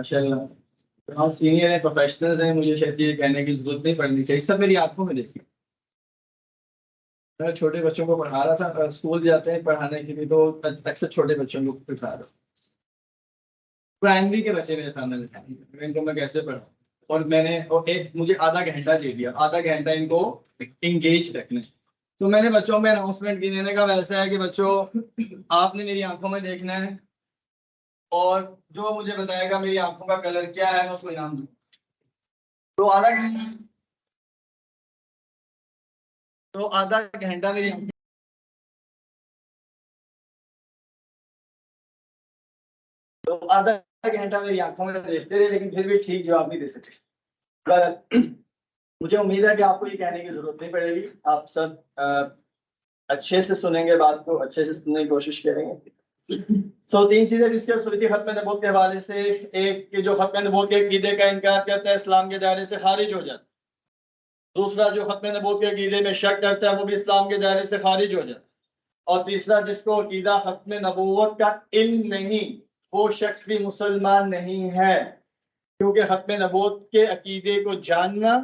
माशाल्लाह। हाँ, सीनियर है, प्रोफेशनल है, मुझे शायद ये कहने की जरूरत नहीं पड़नी चाहिए, सब मेरी आंखों में देखी। मैं छोटे बच्चों को पढ़ा रहा था, स्कूल जाते हैं पढ़ाने के लिए, तो अक्सर छोटे बच्चों को पढ़ा रहा हूँ। प्राइमरी के बच्चे मेरे सामने बैठे, इनको मैं कैसे पढ़ाऊँ। और मैंने एक मुझे आधा घंटा दे दिया, आधा घंटा इनको इंगेज रखने। तो मैंने बच्चों में अनाउंसमेंट की, मैंने कहा वैसा है कि बच्चों आपने मेरी आंखों में देखना है, और जो मुझे बताएगा मेरी आंखों का कलर क्या है मैं उसको इनाम दूँ। तो आधा घंटा मेरी तो आधा घंटा मेरी आंखों में देखते रहे, लेकिन फिर भी ठीक जवाब नहीं दे सकते। पर मुझे उम्मीद है कि आपको ये कहने की जरूरत नहीं पड़ेगी, आप सब अच्छे से सुनेंगे, बात को अच्छे से सुनने की कोशिश करेंगे। तीन चीजें डिस्कस हुई थी खत्म नबूवत के हवाले से। एक कि जो खत्म नबूवत के अकीदे का इनकार करता है इस्लाम के दायरे से खारिज हो जाता है। दूसरा जो खत्म नबूवत के अकीदे में शक करता है वो भी इस्लाम के दायरे से खारिज हो जाता है। और तीसरा जिसको अकीदा खत्म नबूवत का इल्म नहीं, वो शख्स भी मुसलमान नहीं है, क्योंकि खत्म नबूवत के अकीदे को जानना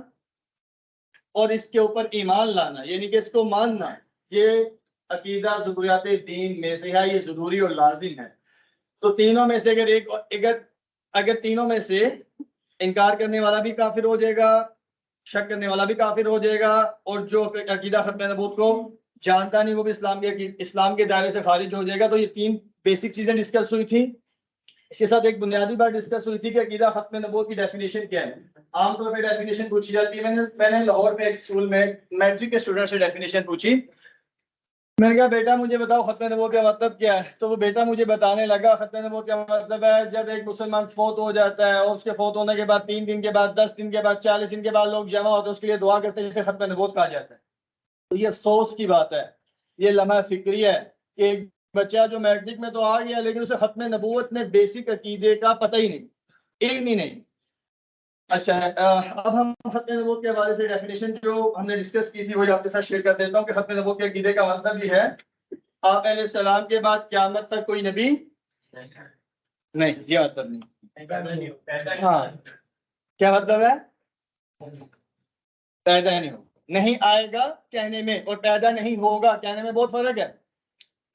और इसके ऊपर ईमान लाना, यानी कि इसको मानना, ये अकीदा ज़रूरियात दीन में से है, ये ज़रूरी और लाजिम है। तो तीनों में से अगर तीनों में से इनकार करने वाला भी काफिर हो जाएगा, शक करने वाला भी काफिर हो जाएगा, और जो अकीदा खत्म नबूवत को जानता नहीं वो भी इस्लाम के दायरे से खारिज हो जाएगा। तो ये तीन बेसिक चीजें डिस्कस हुई थी। इसके साथ एक बुनियादी बात डिस्कस हुई थी कि अकीदा खत्म नबूवत की डेफिनेशन क्या है। आमतौर पर डेफिनेशन पूछी जाती है। मैंने लाहौर में एक स्कूल में मैट्रिक के स्टूडेंट से डेफिनेशन पूछी। मैंने कहा बेटा मुझे बताओ खत्म नबूवत का मतलब क्या है। तो वो बेटा मुझे बताने लगा खत्म नबूवत का मतलब है जब एक मुसलमान फौत हो जाता है और उसके फौत होने के बाद 3 दिन के बाद, 10 दिन के बाद, 40 दिन के बाद लोग जमा होते हैं, उसके लिए दुआ करते हैं, जिसे खत्म नबूवत कहा जाता है। तो ये अफसोस की बात है, ये लम्हा फिक्री है कि एक बच्चा जो मैट्रिक में तो आ गया लेकिन उसे खत्म नबूवत में बेसिक अकीदे का पता ही नहीं, इल्म ही नहीं। अच्छा, अब हम खत्म नबूवत के हवाले से डेफिनेशन जो हमने डिस्कस की थी वही आपके साथ शेयर कर देता हूँ कि खत्म नबूवत के अकीदे का मतलब ये है आप अलैहिस्सलाम के बाद क़यामत तक कोई नबी नहीं, ये मतलब नहीं। हाँ, क्या मतलब है? पैदा नहीं हो, नहीं आएगा कहने में और पैदा नहीं होगा कहने में बहुत फर्क है।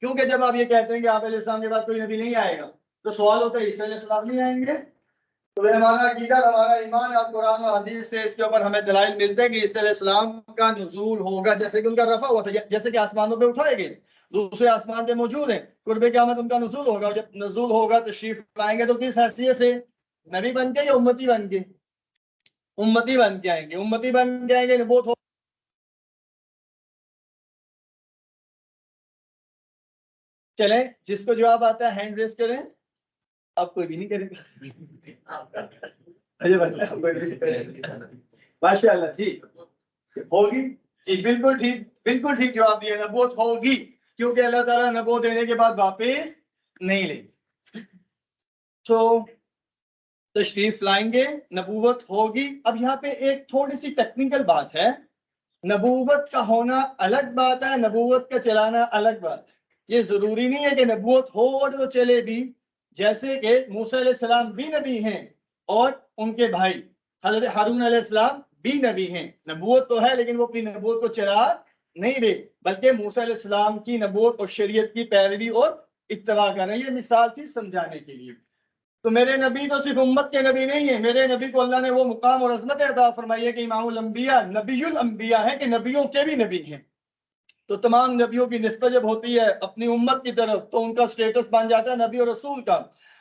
क्योंकि जब आप ये कहते हैं कि आप अलैहिस्सलाम के बाद कोई नबी नहीं आएगा, तो सवाल होता है ईसा अलैहिस्सलाम नहीं आएंगे? तो हमारा अकीदा, हमारा ईमान और कुरान और हदीस से इसके ऊपर हमें दलाइल मिलते हैं कि ईसा अलैहिस्सलाम का नुज़ूल होगा, जैसे कि उनका रफा हुआ था, जैसे कि आसमानों पे उठाए गए, दूसरे आसमान पे मौजूद है, कुर्बे क़यामत उनका नुज़ूल होगा। जब नुज़ूल होगा तशरीफ लाएंगे तो किस हैसियत से, नबी बन के या उम्मती बन के? उम्मती बन के आएंगे, उम्मती बन के आएंगे नबूवत हो। चले, जिसको जवाब आता है हैंड रेस करें। अब कोई भी नहीं करेगा। माशाल्लाह जी, होगी जी, बिल्कुल ठीक, बिल्कुल ठीक जवाब दिया, नबूवत होगी, क्योंकि अल्लाह ताला नबूवत देने के बाद वापस नहीं लेते। तो तशरीफ लाएंगे, नबूवत होगी। अब यहाँ पे एक थोड़ी सी टेक्निकल बात है, नबूवत का होना अलग बात है, नबूवत का चलाना अलग बात है। ये जरूरी नहीं है कि नबूवत हो और वो चले भी। जैसे कि मूसा अलैहिस्सलाम भी नबी हैं और उनके भाई हजरत हारून अलैहिस्सलाम भी नबी हैं। नबूवत तो है लेकिन वो अपनी नबूवत को चला नहीं रहे, बल्कि मूसा अलैहिस्सलाम की नबूवत और शरीयत की पैरवी और इत्तबा कर रहे हैं। ये मिसाल थी समझाने के लिए। तो मेरे नबी तो सिर्फ उम्मत के नबी नहीं है, मेरे नबी को अल्लाह ने वो मुकाम और अज़मत अता फरमाई है कि इमामुल अंबिया, नबीयुल अंबिया है, कि नबियों के भी नबी हैं। तो तमाम नबियों की निस्बत जब होती है अपनी उम्मत की तरफ तो उनका स्टेटस बन जाता है नबी और रसूल का,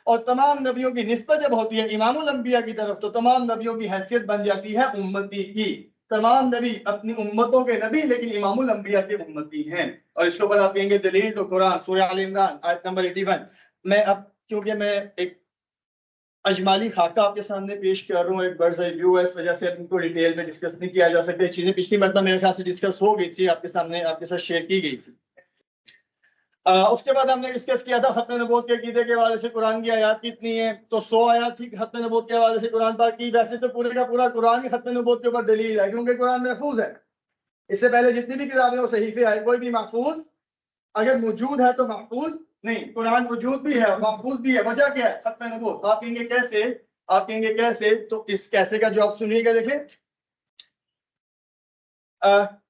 और तमाम नबियों की निस्बत जब होती है इमामुल अंबिया की तरफ तो तमाम नबियों की हैसियत बन जाती है उम्मती की। तमाम नबी अपनी उम्मतों के नबी लेकिन इमामुल अंबिया के उम्मती हैं। और इसके ऊपर आप कहेंगे दलील तो कुरान सूरह आल इमरान आयत नंबर 81। मैं अब क्योंकि मैं एक अजमाली खाका आपके सामने पेश कर रहा हूँ, एक बर्ड्स आई व्यू है, इस वजह से इनको डिटेल में डिस्कस नहीं किया जा सकता। चीजें पिछली मरतबा मेरे ख्याल से डिस्कस हो गई थी, आपके सामने आपके साथ शेयर की गई थी। उसके बाद हमने डिस्कस किया था खत्म नबूवत के अकीदे के हवाले से कुरान की आयत कितनी है, तो 100 आयत थी खत्म नबूवत के हवाले से कुरान पाक की। वैसे तो पूरे का पूरा कुरान ही खत्म नबूवत के ऊपर दलील है, क्योंकि कुरान महफूज है। इससे पहले जितनी भी किताबें और सहीफे आए कोई भी महफूज अगर मौजूद है तो महफूज नहीं, कुरान मौजूद भी है महफूज भी है। वजह क्या है? खत्म नबूवत। आप कहेंगे कैसे? आप कहेंगे कैसे, तो इस कैसे का जवाब सुनिएगा। देखें,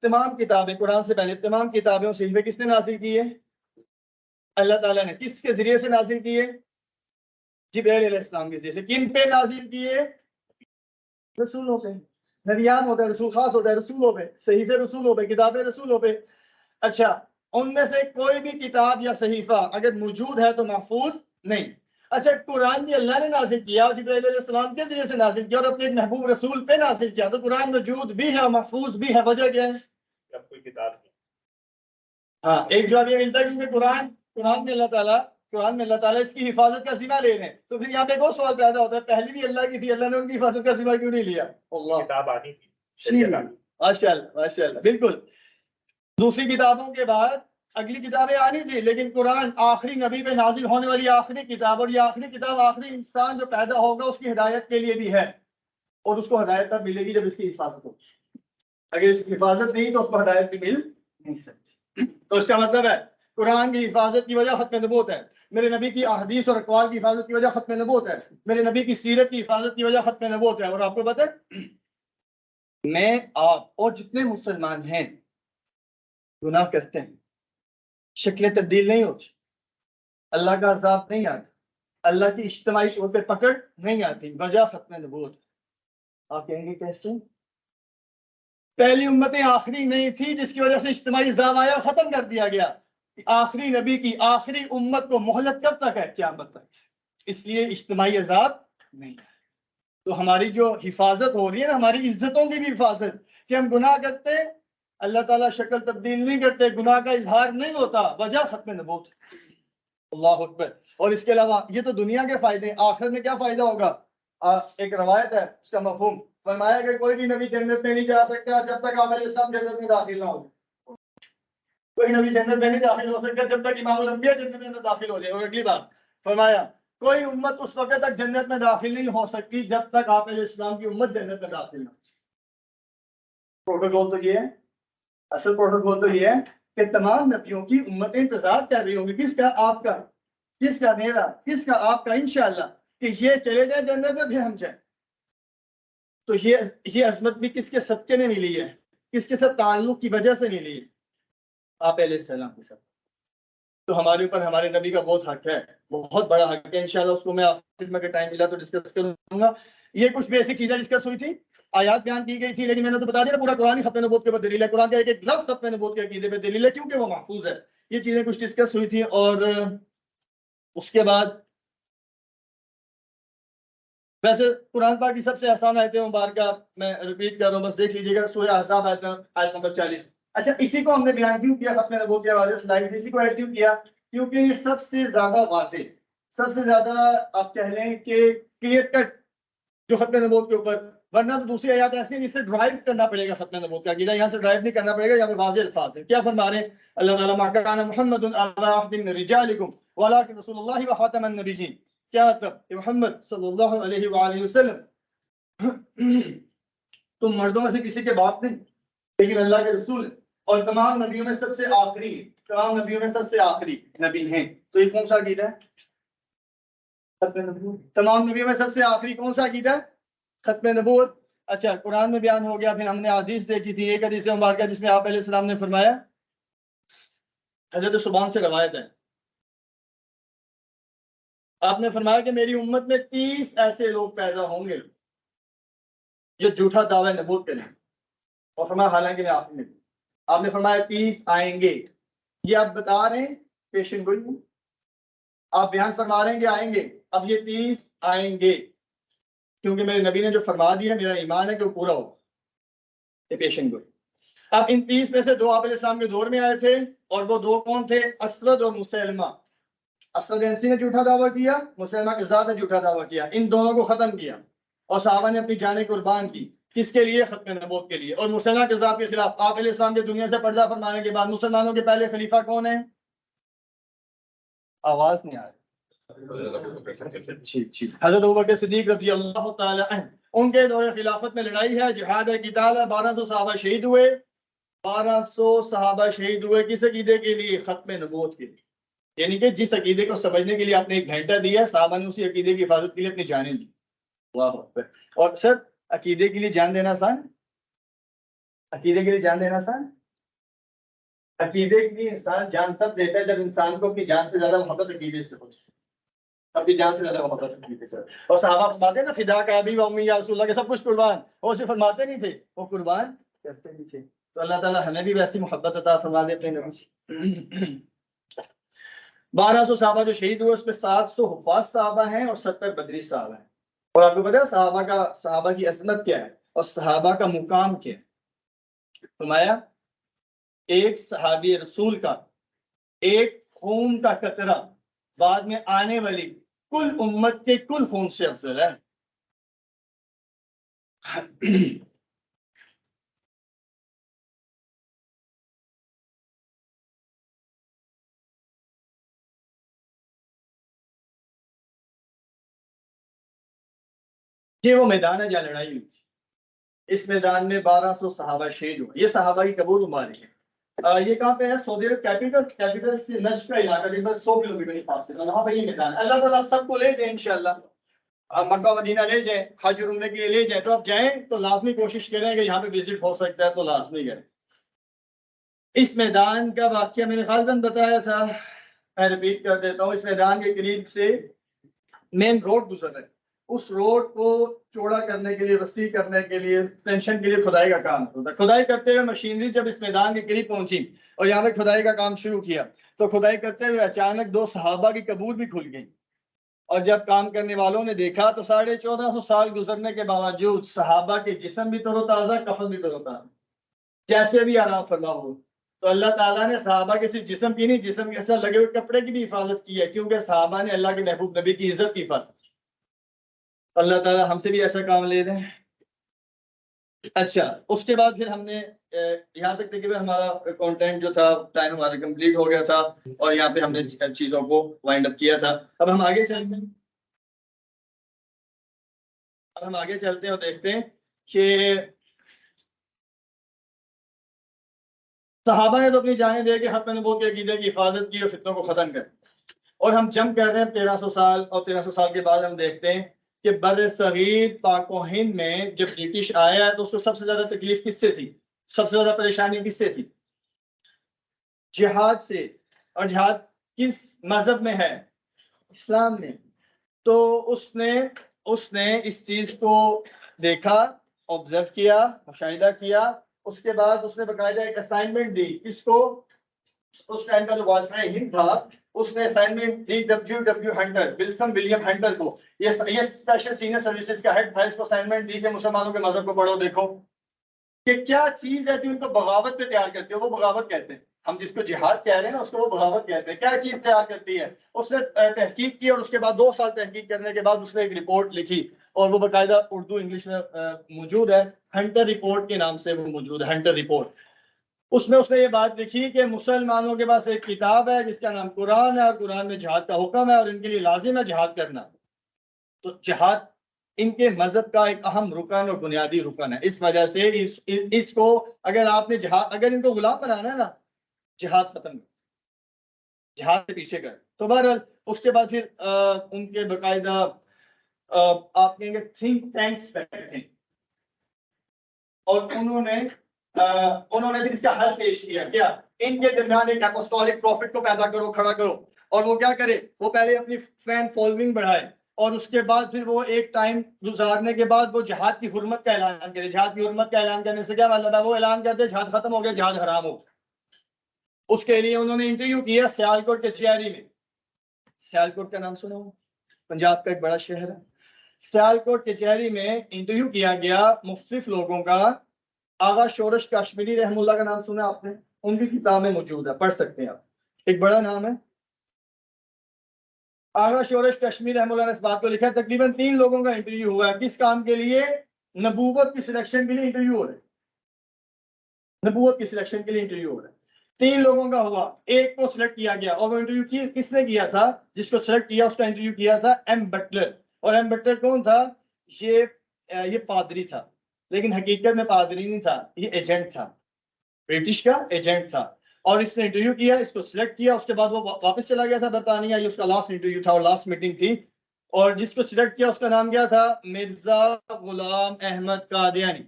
तमाम किताबें, कुरान से पहले तमाम किताबें सहीफे किसने नाजिल की है? अल्लाह ताला ने। किसके जरिए से नाजिल किए? जिब्रील अलैहिस्सलाम के जरिए से। किन पे नाजिल किए? रसूलों पे। नबियान होता है, रसूल खास होता है रसूलों पे, सहीफे रसूलों पे, किताबें रसूलों पे। अच्छा, उनमें से कोई भी किताब या सहीफा अगर मौजूद है तो महफूज नहीं। अच्छा, कुरान भी अल्लाह ने नाजिल किया और जिब्रील अलैहिस्सलाम के जरिए से नाजिल किया और अपने एक महबूब रसूल पे नाजिल किया, तो कुरान मौजूद भी है, महफूज भी है। वजह क्या है? कोई किताब नहीं। हाँ, एक जवाब ये मिलता है क्योंकि कुरान में अल्लाह ताला इसकी हिफाजत का जिम्मा ले रहे हैं। तो फिर यहाँ पे एक और सवाल पैदा होता है, पहली भी अल्लाह की थी, अल्लाह ने उनकी हिफाजत का जिम्मा क्यों नहीं लिया? किताब आनी थी। माशाअल्लाह माशाअल्लाह, बिल्कुल। दूसरी किताबों के बाद अगली किताबें आनी थी, लेकिन कुरान आखिरी नबी पे नाजिल होने वाली आखिरी किताब, और ये आखिरी किताब आखिरी इंसान जो पैदा होगा उसकी हिदायत के लिए भी है, और उसको हिदायत तब मिलेगी जब इसकी हिफाजत होगी। अगर इसकी हिफाजत नहीं तो उसको हिदायत भी मिल नहीं सकती। तो इसका मतलब है कुरान की हिफाजत की वजह खत्म नबूवत है, मेरे नबी की अहदीस और अक़वाल की हिफाजत की वजह खत्म नबूवत है, मेरे नबी की सीरत की हिफाजत की वजह खत्म नबूवत है। और आपको पता है, मैं, आप और जितने मुसलमान हैं गुनाह करते हैं, शक्लें तब्दील नहीं होती, अल्लाह का अज़ाब नहीं आता, अल्लाह की इज्तिमाई तौर पे पकड़ नहीं आती, वजह खत्म नबूवत। आप कहेंगे कैसे? पहली उम्मतें आखिरी नहीं थी जिसकी वजह से इज्तिमाई अज़ाब आया, खत्म कर दिया गया। आखिरी नबी की आखिरी उम्मत को मोहलत कब तक है? क़यामत तक, इसलिए इज्तिमाई अज़ाब नहीं है। तो हमारी जो हिफाजत हो रही है ना, हमारी इज्जतों की भी हिफाजत, कि हम गुनाह करते, अल्लाह ताला शक्ल तब्दील नहीं करते, गुनाह का इजहार नहीं होता, वजह खत्म नबूवत। अल्लाह अकबर। और इसके अलावा ये तो दुनिया के फायदे, आखिरत में क्या फायदा होगा? एक रवायत है, उसका मफहूम फरमाया कि कोई भी नबी जन्नत में नहीं जा सकता जब तक आमिर इस्लाम जन्नत में दाखिल ना हो। कोई नबी जन्नत में नहीं दाखिल हो सकता जब तक इमामुल अंबिया जन्नत में दाखिल हो जाए। और अगली बात फरमाया, कोई उम्मत उस वक्त तक जन्नत में दाखिल नहीं हो सकती जब तक आमिर इस्लाम की उम्मत जन्नत में दाखिल ना। प्रोटोकॉल तो ये है, असल प्रोटोकॉल तो ये है कि तमाम नबियों की उम्मतें इंतजार कर रही होंगी, किसका? आपका, किसका? मेरा, किसका? आपका, इंशाअल्लाह, कि ये चले जाए जन्नत में, फिर हम जाए। तो ये अजमत भी किसके सदके में मिली है? किसके साथ ताल्लुक की वजह से मिली है? आप अलैहिस्सलाम के साथ। तो हमारे ऊपर हमारे नबी का बहुत हक है, बहुत बड़ा हक है। इंशाल्लाह उसको मैं आखिर में टाइम मिला तो डिस्कस करूंगा। ये कुछ बेसिक चीजें डिस्कस हुई थी, आयात बयान की गई थी, लेकिन मैंने तो बता दिया पूरा कुरान ही खत्म नबूवत के ऊपर दलील है, कुरान का एक एक लफ्ज खत्म नबूवत के अकीदे पे दलील है, क्योंकि वो महफूज है। ये चीजें कुछ डिस्कस हुई थी। और उसके बाद वैसे कुरान पाक की सबसे आसान आयत मुबारका मैं रिपीट कर रहा हूँ, बस देख लीजिएगा, सूरह अहज़ाब आयत नंबर 40। अच्छा, इसी को हमने बयान क्यों किया खत्म नबूवत के हवाले से स्लाइड, इसी को ऐड क्यों किया? क्योंकि ये सबसे ज्यादा वाज़ेह, सबसे ज्यादा आप कह लें कि क्लियर कट जो खत्म नबूवत के ऊपर, वरना तो दूसरी आयत ऐसी है जिससे ड्राइव करना पड़ेगा खत्म नबूवत का अकीदा, यहाँ से ड्राइव नहीं करना पड़ेगा, यहाँ पे वाज़ेह अल्फाज है। क्या फरमा रहे हैं अल्लाह ताला, मा काना मुहम्मदुन अबा अहदिन मिन रिजालिकुम वलाकिन रसूलुल्लाह व खातमन नबिय्यीन। क्या मतलब? कि मोहम्मद सल्लल्लाहु अलैहि वसल्लम तुम मर्दों में से किसी के बाप नहीं, लेकिन अल्लाह के रसूल है, और तमाम नबियों में सबसे आखिरी, तमाम नबियों में सबसे आखिरी नबी हैं। तो ये कौन सा अकीदा है? तमाम नबियों में सबसे आखिरी कौन सा अकीदा है? खत्म नबूवत। अच्छा, कुरान में बयान हो गया, फिर हमने हदीस देखी थी, एक हदीस मुबारक जिसमें आप अलैहिस्सलाम ने फरमाया, हजरत सुबान से रवायत है, आपने फरमाया कि मेरी उम्मत में 30 ऐसे लोग पैदा होंगे जो झूठा दावा नबूवत करें, और फरमाया हालांकि मैं आप में, आपने फरमाया 30 आएंगे। ये आप बता रहे हैं पेशन गोई, आप बयान फरमा रहे हैं कि आएंगे, अब ये 30 आएंगे, क्योंकि मेरे नबी ने जो फरमा दिया, मेरा ईमान है कि वो पूरा हो, ये पेशन गोई। अब इन 30 में से दो आप अलैहिस्सलाम के दौर में आए थे, और वो दो कौन थे? असवद और मुसैलमा। असवद अंसी ने झूठा दावा किया, मुसैलमा कज़्ज़ाब ने झूठा दावा किया, इन दोनों को खत्म किया, और सहाबा ने अपनी जानें कुर्बान की, किसके लिए? खत्म नबूवत के लिए। और मुसैलमा कज़्ज़ाब के खिलाफ आप अलैहिस्सलाम के दुनिया से पर्दा फरमाने के बाद मुसलमानों के पहले खलीफा कौन है? आवाज नहीं आ रही। हज़रत अबू बकर सिद्दीक रज़ी अल्लाह तआला अन्हु, उनके दौरे खिलाफत में लड़ाई है, जिहाद है, क़िताल है, 1200 सहाबा शहीद हुए, 1200 सहाबा शहीद हुए, किस अकीदे के लिए? खत्म नबूवत के लिए। यानी कि जिस अकीदे को समझने के लिए आपने 1 घंटा दिया, सहाबा ने उसी अकीदे की हिफाजत के लिए अपनी जानें दी। वाह। और सर अकीदे के लिए जान देना आसान, अकीदे के लिए जान देना आसान। अकीदे के लिए इंसान जान तब देता है जब इंसान को अपनी जान से ज्यादा मोहब्बत अकीदे से हो, अपनी जान से ज्यादा मोहब्बत अकीदे से। और सहाबा फरमाते हैं ना, फिदा का अबी व उम्मी या रसूलुल्लाह के सब कुछ कुर्बान, वो सिर्फ फरमाते नहीं थे, वो कुर्बान करते भी थे। तो अल्लाह ताला हमें भी वैसी मोहब्बत अता फरमा दे अपने नबी से। 1200 सहाबा जो शहीद हुए उसमें 700 हुफ़ाज़ सहाबा हैं और 70 बदरी सहाबा हैं। और आपको पता है सहाबा की अजमत क्या है और सहाबा का मुकाम क्या है? फरमाया एक सहाबी रसूल का एक खून का कतरा बाद में आने वाली कुल उम्मत के कुल खून से अफजल है। ये वो मैदान है जहाँ लड़ाई हुई थी। इस मैदान में 1200 सहाबा शहीद हुए। ये सहाबा की कबूल उमारी है। ये कहाँ पे है? सऊदी अरब कैपिटल, कैपिटल से नज्द का इलाका तकरीबन 100 किलोमीटर के पास है। वहाँ पे ये मैदान, अल्लाह ताला सबको ले जाए इंशाल्लाह। आप मक्का मदीना ले जाए, हज और उम्रे के लिए ले जाए, तो आप जाएं तो लाजमी कोशिश करें कि यहाँ पे विजिट हो सकता है तो लाजमी करें। इस मैदान का वाकया मैंने खालिदन बताया था, मैं रिपीट कर देता हूँ। इस मैदान के करीब से मेन रोड गुजर रहा है। उस रोड को चौड़ा करने के लिए, वसी करने के लिए, एक्सटेंशन के लिए खुदाई का काम होता है। खुदाई करते हुए मशीनरी जब इस मैदान के करीब पहुंची और यहाँ पे खुदाई का काम शुरू किया, तो खुदाई करते हुए अचानक 2 सहाबा की कबूर भी खुल गई। और जब काम करने वालों ने देखा तो 1450 साल गुजरने के बावजूद सहाबा के जिस्म भी तरोताजा, कफन भी तरोताजा, जैसे भी आराम फरमा हो। तो अल्लाह ताला ने सहाबा के सिर्फ जिस्म की नहीं, जिस्म के साथ लगे हुए कपड़े की भी हिफाजत की है, क्योंकि सहाबा ने अल्लाह के महबूब नबी की इज्जत की हिफाजत की। अल्लाह ताला हमसे भी ऐसा काम ले रहे हैं। अच्छा, उसके बाद फिर हमने यहाँ तक तकरीबन हमारा कंटेंट जो था, टाइम हमारा कंप्लीट हो गया था और यहाँ पे हमने चीजों को वाइंड अप किया था। अब हम आगे चलते हैं, अब हम आगे चलते हैं और देखते हैं कि सहाबा ने तो अपनी जानें दे के हक नबूवत के अकीदे की हिफाजत की और फितनों को खत्म कर। और हम जंप कर रहे हैं 1300 साल, और 1300 साल के बाद हम देखते हैं कि बर सगीर पाक व हिंद में जब ब्रिटिश आया तो उसको सबसे ज्यादा तकलीफ किससे थी, सबसे ज्यादा परेशानी किससे थी? जिहाद से। और जिहाद किस मजहब में है? इस्लाम में। तो उसने उसने इस चीज को देखा, ऑब्जर्व किया, मुशाहिदा किया। उसके बाद उसने बकायदा एक असाइनमेंट दी। किसको? उस टाइम का जो वायसराय हिंद था, उसने असाइनमेंट दी W Hunter, Wilson William Hunter को। ये स्पेशल सीनियर सर्विसेज का हेड था। इसको असाइनमेंट दी कि मुसलमानों के मजहब को पढ़ो, देखो कि क्या चीज है जो इनको बगावत पे तैयार करती है। वो बगावत कहते हैं, हम जिसको जिहाद कह रहे हैं ना उसको वो बगावत कहते हैं। क्या चीज तैयार करती है? उसने तहकीक की और उसके बाद 2 साल तहकीक करने के बाद उसने एक रिपोर्ट लिखी और वो बाकायदा उर्दू इंग्लिश में मौजूद है। हंटर रिपोर्ट के नाम से वो मौजूद है, हंटर रिपोर्ट। उसमें उसने ये बात लिखी कि मुसलमानों के पास एक किताब है जिसका नाम कुरान है और कुरान में जिहाद का हुक्म है और इनके लिए लाजिम है जिहाद करना। तो जिहाद इनके मजहब का एक अहम रुकन और बुनियादी रुकन है। इस वजह से इसको अगर आपने जिहाद, अगर इनको गुलाम बनाना है ना, जिहाद खत्म, जिहाद से पीछे कर। तो बहरहाल उसके बाद फिर उनके बाकायदा आप कहेंगे थिंक टैंक्स बैठे और उन्होंने फिर इसका हल पेश किया। क्या? इनके दरमियान एक अपोस्टोलिक प्रॉफिट को पैदा करो, खड़ा करो। और वो क्या करे? वो पहले अपनी फैन फॉलोइंग बढ़ाए और उसके बाद फिर वो एक टाइम गुजारने के बाद वो जिहाद की हुर्मत का ऐलान करे। जिहाद की हुर्मत का ऐलान करने से क्या मतलब है? वो ऐलान करते जिहाद खत्म हो गया, जिहाद हराम हो। उसके लिए उन्होंने इंटरव्यू किया सियालकोट कचहरी में। सियालकोट का नाम सुना हो? पंजाब का एक बड़ा शहर है। सियालकोट कचहरी में इंटरव्यू किया गया मुख्तलिफ लोगों का। आगा शोरश कश्मीरी रहमुल्लाह का नाम सुना आपने? उनकी किताब में मौजूद है, पढ़ सकते हैं आप, एक बड़ा नाम है। आगा शोरश कश्मीरी रहमुल्लाह ने इस बात को लिखा है। तकरीबन 3 लोगों का इंटरव्यू हुआ है। किस काम के लिए? नबूवत की सिलेक्शन के लिए इंटरव्यू हो रहा है। नबूवत की सिलेक्शन के लिए इंटरव्यू हो रहा है। 3 लोगों का हुआ, एक को सिलेक्ट किया गया। और वो इंटरव्यू किसने किया था? जिसको सिलेक्ट किया उसका इंटरव्यू किया था एम बटलर। और एम बटलर कौन था? ये पादरी था, लेकिन हकीकत में पादरी नहीं था, ये एजेंट था, ब्रिटिश का एजेंट था। और इसने इंटरव्यू किया, इसको सिलेक्ट किया। उसके बाद वो वापस चला गया था बरतानिया। ये उसका लास्ट इंटरव्यू था और लास्ट मीटिंग थी। और जिसको सिलेक्ट किया उसका नाम क्या था? मिर्जा गुलाम अहमद कादियानी।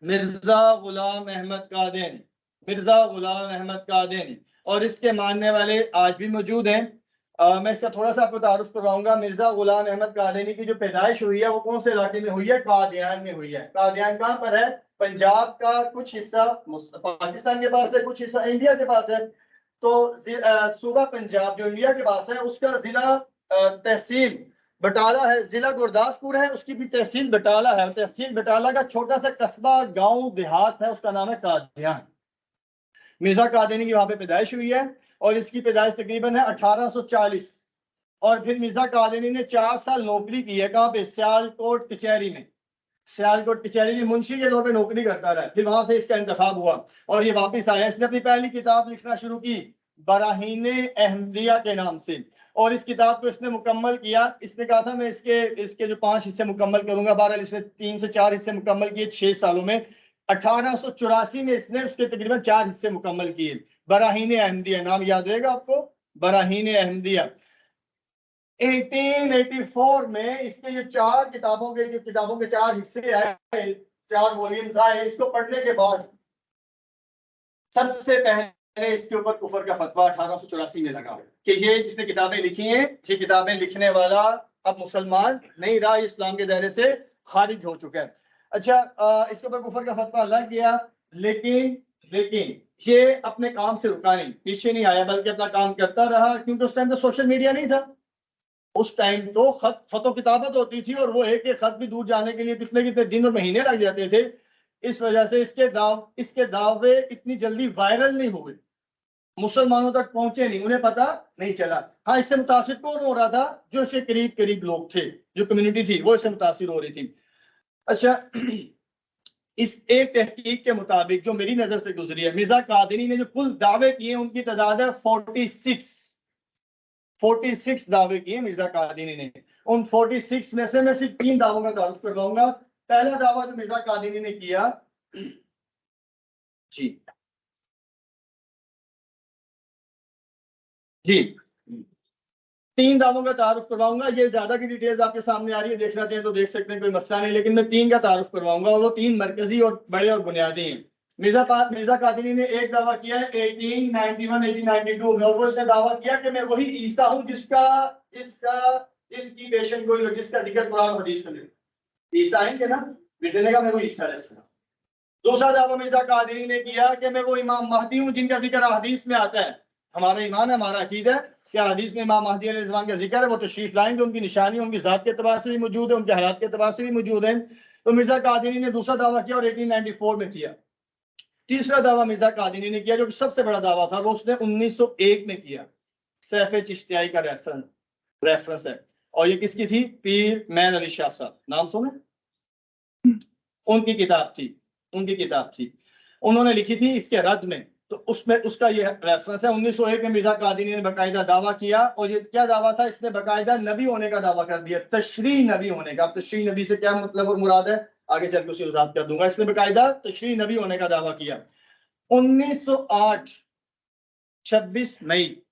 मिर्जा गुलाम अहमद कादियानी, मिर्जा गुलाम अहमद कादियानी। और इसके मानने वाले आज भी मौजूद हैं। मैं इसका थोड़ा सा आपको तारुफ करवाऊंगा। मिर्जा गुलाम अहमद कादियानी की जो पैदाइश हुई है वो कौन से इलाके में हुई है? कादियान में हुई है। कादियान कहाँ पर है? पंजाब का कुछ हिस्सा पाकिस्तान के पास है, कुछ हिस्सा इंडिया के पास है। तो सूबा पंजाब जो इंडिया के पास है उसका जिला तहसील बटाला है, जिला गुरदासपुर है, उसकी भी तहसील बटाला है। तहसील बटाला का छोटा सा कस्बा गांव देहात है, उसका नाम है कादियान। मिर्जा कादियानी की वहां पे पैदाइश हुई है और इसकी पैदाइश तकरीबन है 1840। और फिर मिर्जा कादियानी ने 4 साल नौकरी की है। कहाँ पे? सियालकोट कचहरी में। सियालकोट कचहरी में मुंशी के तौर पे नौकरी करता रहा। फिर वहां से इसका इंतखाब हुआ और ये वापस आया। इसने अपनी पहली किताब लिखना शुरू की बराहीने अहमदिया के नाम से। और इस किताब को इसने मुकम्मल किया। इसने कहा था मैं इसके इसके जो 5 हिस्से मुकम्मल करूंगा। बहरहाल इसने 3 से 4 हिस्से मुकम्मल किए 6 सालों में। 1884 में इसने उसके तकरीबन 4 हिस्से मुकम्मल किए। बराहीने अहमदिया नाम याद रहेगा आपको, बराहीने अहमदिया। 1884 में इसके जो 4 किताबों के 4 हिस्से आए, 4 वॉल्यूम्स आए, इसको पढ़ने के बाद सबसे पहले इसके ऊपर कुफर का फतवा 1884 में लगा कि ये जिसने किताबें लिखी हैं, ये किताबें लिखने वाला अब मुसलमान नहीं रहा, इस्लाम के दायरे से खारिज हो चुका है। अच्छा, इसके ऊपर कुफर का फतवा लग गया, लेकिन ये अपने काम से रुका नहीं, पीछे नहीं आया, बल्कि अपना काम करता रहा। क्योंकि उस टाइम तो सोशल मीडिया नहीं था। उस टाइम तो खतो किताबत होती थी और वो एक खत भी दूर जाने के लिए कितने कितने दिन और महीने लग जाते थे। इस वजह से इसके दावे इतनी जल्दी वायरल नहीं हुए, मुसलमानों तक पहुंचे नहीं, उन्हें पता नहीं चला। हाँ, इससे मुतासिर कौन हो रहा था? जो इसके करीब करीब लोग थे, जो कम्युनिटी थी, वो इससे मुतासिर हो रही थी। अच्छा, इस एक तहकीक के मुताबिक जो मेरी नजर से गुजरी है, मिर्जा कादियानी ने जो कुल दावे किए उनकी तादाद है 46 दावे किए मिर्जा कादियानी ने। उन 46 में से मैं सिर्फ 3 दावों का तारुफ करवाऊंगा। पहला दावा जो मिर्जा कादियानी ने किया जी 3 दावों का तारुफ करवाऊंगा। ये ज्यादा की डिटेल्स आपके सामने आ रही है, देखना चाहें तो देख सकते हैं, कोई मसला नहीं, लेकिन मैं 3 का तारुफ करवाऊंगा और वो 3 मरकजी और बड़े और बुनियादी हैं। मिर्जा कादियानी ने एक दावा किया है 1891 1892 में, और वो इसने दावा किया कि मैं वही ईसा हूं जिसकी पेशन गोई और जिसका जिक्र कुरान और हदीस में। ईसा है ना, बिठने का मैं वो ईसा है। दूसरा दावा मिर्जा कादियानी ने किया कि मैं वो इमाम महदी हूं जिनका जिक्र हदीस में आता है। हमारा ईमान है, हमारा अकीदा है कि हदीस में इमाम महदी अलैहिस्सलाम का जिक्र है, वो तशरीफ लाएंगे, उनकी निशानी उनकी जात के एतबार से भी मौजूद है, उनके हयात के एतबार से भी मौजूद है। तो मिर्जा कादियानी ने दूसरा दावा किया और 1894 में किया। तीसरा दावा मिर्जा कादियानी ने किया जो सबसे बड़ा दावा था, वो उसने 1901 में किया। सैफ चिश्तियाई का रेफरेंस है, और ये किसकी थी? पीर मैन अली शाह साहब, नाम सुने? उनकी किताब थी, उन्होंने लिखी थी इसके रद्द में। तो उसमें उसका ये रेफरेंस है। 1901 में मिर्जा कादियानी ने बाकायदा दावा किया, और ये क्या दावा था? इसने बाकायदा नबी होने का दावा कर दिया, तशरीह नबी होने का। अब तशरीह नबी से क्या मतलब और मुराद है, आगे चल के उसकी वजाहत कर दूंगा। इसने बाकायदा तशरीह नबी होने का दावा किया। 1908 26 मई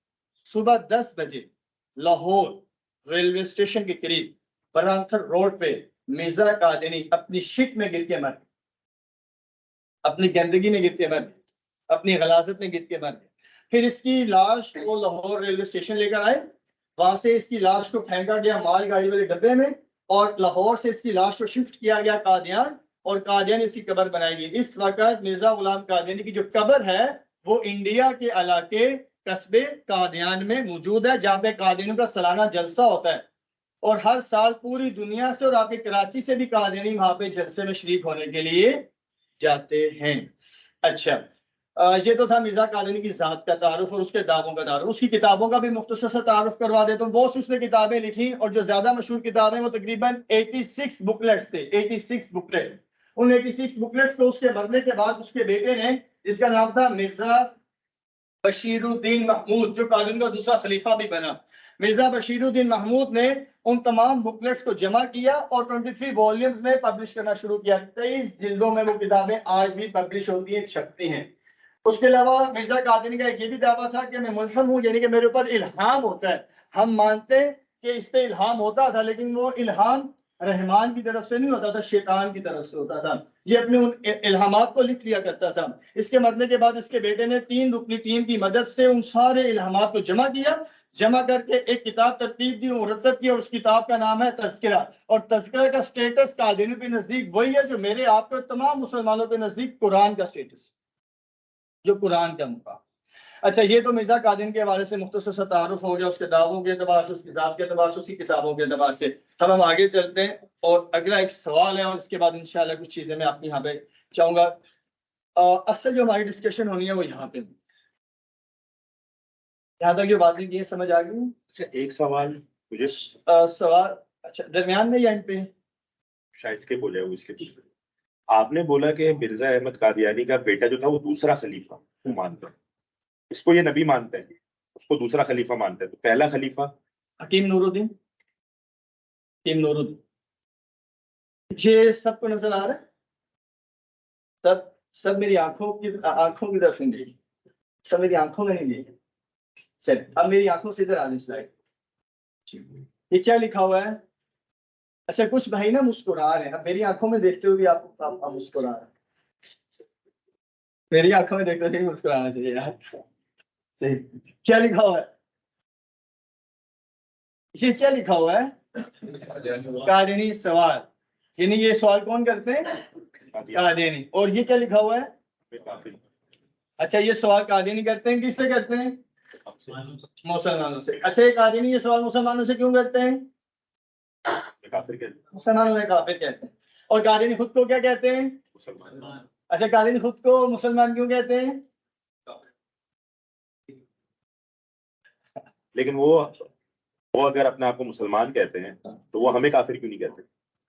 सुबह 10 बजे लाहौर रेलवे स्टेशन के करीब बरांथर रोड पे मिर्जा कादियानी अपनी शिट में गिर के मर, अपनी गंदगी में गिर के मर, अपनी गलाजत में गिर के मर। फिर इसकी लाश को लाहौर रेलवे स्टेशन लेकर आए, वहां से इसकी लाश को फेंका गया मालगाड़ी वाले डब्बे में, और लाहौर से इसकी लाश को शिफ्ट किया गया कादियान, और कादियान इसकी कब्र बनाई गई। इस वक्त मिर्जा गुलाम कादियानी की जो कब्र है वो इंडिया के इलाके कस्बे कादियान में मौजूद है, जहाँ पे कादियानियों का सालाना जलसा होता है। और हर साल पूरी दुनिया से और आपके कराची से भी कादियानी वहां पे जलसे में शरीक होने के लिए जाते हैं। अच्छा, ये तो था मिर्जा कादियानी की जात का तारुफ और उसके दावों का तारुफ। उसकी किताबों का भी मुख्तसर सा तारुफ करवा देता हूँ। बहुत सी उसने किताबें लिखी, और जो ज्यादा मशहूर किताबें वो तकरीबन 86 बुकलेट्स थे। 86 बुकलेट्स। उन 86 बुकलेट्स को उसके मरने के बाद उसके बेटे ने, जिसका नाम था मिर्जा बशीरुद्दीन महमूद, जो कादियान का दूसरा खलीफा भी बना, मिर्जा बशीरुद्दीन महमूद ने उन तमाम बुकलेट्स को जमा किया और 23 वॉल्यूम्स में पब्लिश करना शुरू किया। 23 जिल्दों में वो किताबें आज भी पब्लिश होती हैं, छपती हैं। उसके अलावा मिर्जा कादियानी का एक ये भी दावा था कि मैं मुल्हम हूँ, यानी कि मेरे ऊपर इल्हाम होता है। हम मानते हैं कि इस पे इल्हाम होता था, लेकिन वो इल्हाम रहमान की तरफ से नहीं होता था, शैतान की तरफ से होता था। ये अपने उन इल्हामात को लिख लिया करता था। इसके मरने के बाद इसके बेटे ने 3 रुकनी टीम की मदद से उन सारे इल्हामात को जमा किया, जमा करके एक किताब तरतीब दी, मुरतब की, और उस किताब का नाम है तज़किरा। और तज़किरा का स्टेटस कादियानियों के नजदीक वही है जो मेरे आपके तमाम मुसलमानों के नजदीक कुरान का स्टेटस, जो कुरान का मुकाम। अच्छा, ये तो मिर्जा कादियानी के हवाले से मुख्तसर सा तारुफ हो गया, उसके दावों के अतबार से, उसकी जात के अतबार से, उसकी किताबों के अतबार से। अब हम आगे चलते हैं और अगला एक सवाल है, और इसके बाद इंशाल्लाह कुछ चीजें मैं आपके यहाँ पे चाहूंगा। असल जो हमारी डिस्कशन होनी है वो यहाँ पे, यहाँ तक जो बातें की समझ आ गई। अच्छा, एक सवाल मुझे सवाल, अच्छा दरमियान में या एंड पे? शायद इसके बोले हो, इसके पूछ रहे। आपने बोला कि मिर्जा अहमद कादियानी का बेटा जो था वो दूसरा खलीफा वो मानते हैं, इसको ये नबी मानते हैं, उसको दूसरा खलीफा मानते हैं, तो पहला खलीफा हकीम नूरुद्दीन, हकीम नूरुद्दीन। ये सबको नजर आ रहा है? सब सब मेरी आंखों की तरफ सुन, सब मेरी आंखों में नहीं देख। चल, अब मेरी आंखों से इधर आ रही स्लाइड। ये क्या लिखा हुआ है? अच्छा, कुछ भाई ना मुस्कुरा रहे हैं, अब मेरी आंखों में देखते हुए भी आप मुस्कुरा रहे हैं। मेरी आंखों में देखते हुए भी मुस्कुराना चाहिए यार। सही, क्या लिखा हुआ है? ये क्या लिखा हुआ है? कादियानी सवाल, यानी ये सवाल कौन करते हैं? कादियानी। और ये क्या लिखा हुआ है? अच्छा, ये सवाल कादियानी करते हैं, किससे करते हैं? मुसलमानों से। अच्छा, ये कादियानी ये सवाल मुसलमानों से क्यों करते हैं? मुसलमानों से काफिर कहते हैं। और कादियानी खुद को क्या कहते हैं? मुसलमान। अच्छा, कादियानी खुद को मुसलमान क्यों कहते हैं? लेकिन वो अगर अपने आप को मुसलमान कहते हैं तो वो हमें काफिर क्यों नहीं कहते?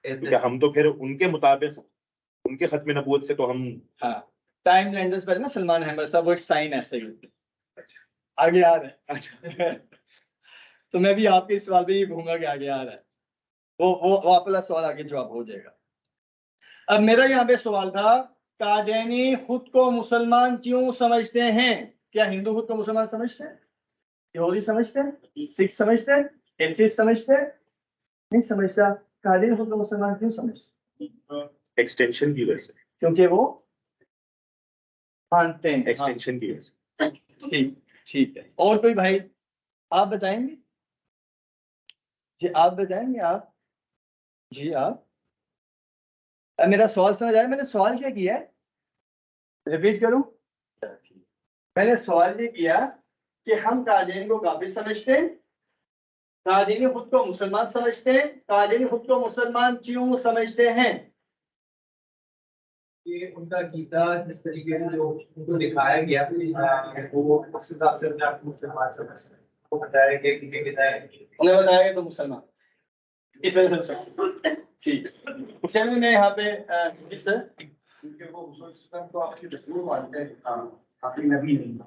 क्योंकि हम तो फिर उनके मुताबिक, उनके खत्म नबूवत से तो हम, हाँ, टाइम लैंडर्स पर ना सलमान अहमद साहब वो एक साइन ऐसे ही आगे आ रहा है। अच्छा तो मैं भी आपके इस सवाल पे ही कहूंगा कि आगे आ रहा है, वो आपका सवाल आगे जवाब हो जाएगा। अब मेरा यहाँ पे सवाल था, कादियानी खुद को मुसलमान क्यों समझते हैं? क्या हिंदू खुद को मुसलमान समझते हैं? यहूदी समझते हैं? सिख समझते हैं? एथीस्ट समझते हैं? नहीं समझता। कादियानी खुद को मुसलमान क्यों समझते? एक्सटेंशन की वजह से, क्योंकि वो मानते हैं। एक्सटेंशन की वजह से। ठीक, ठीक है। और कोई भाई आप बताएंगे? जी आप बताएंगे, आप जी आप। अब मेरा सवाल समझ आया? मैंने सवाल क्या किया है, रिपीट करूं? मैंने सवाल ये किया कि हम कादियानी को काफिर समझते हैं, कादियानी खुद को मुसलमान समझते हैं, कादियानी खुद को मुसलमान क्यों समझते हैं? ये उनका गीता जिस तरीके से जो उनको दिखाया गया वो उस हिसाब से अपने आप को मुसलमान समझते हैं। वो बताया गया कि उन्हें बताया गया तो मुसलमान, इस वजह से। ठीक, चलिए मैं यहाँ पे क्योंकि वो उस सिस्टम को आपकी जरूर मानते हैं, आपकी नबी नहीं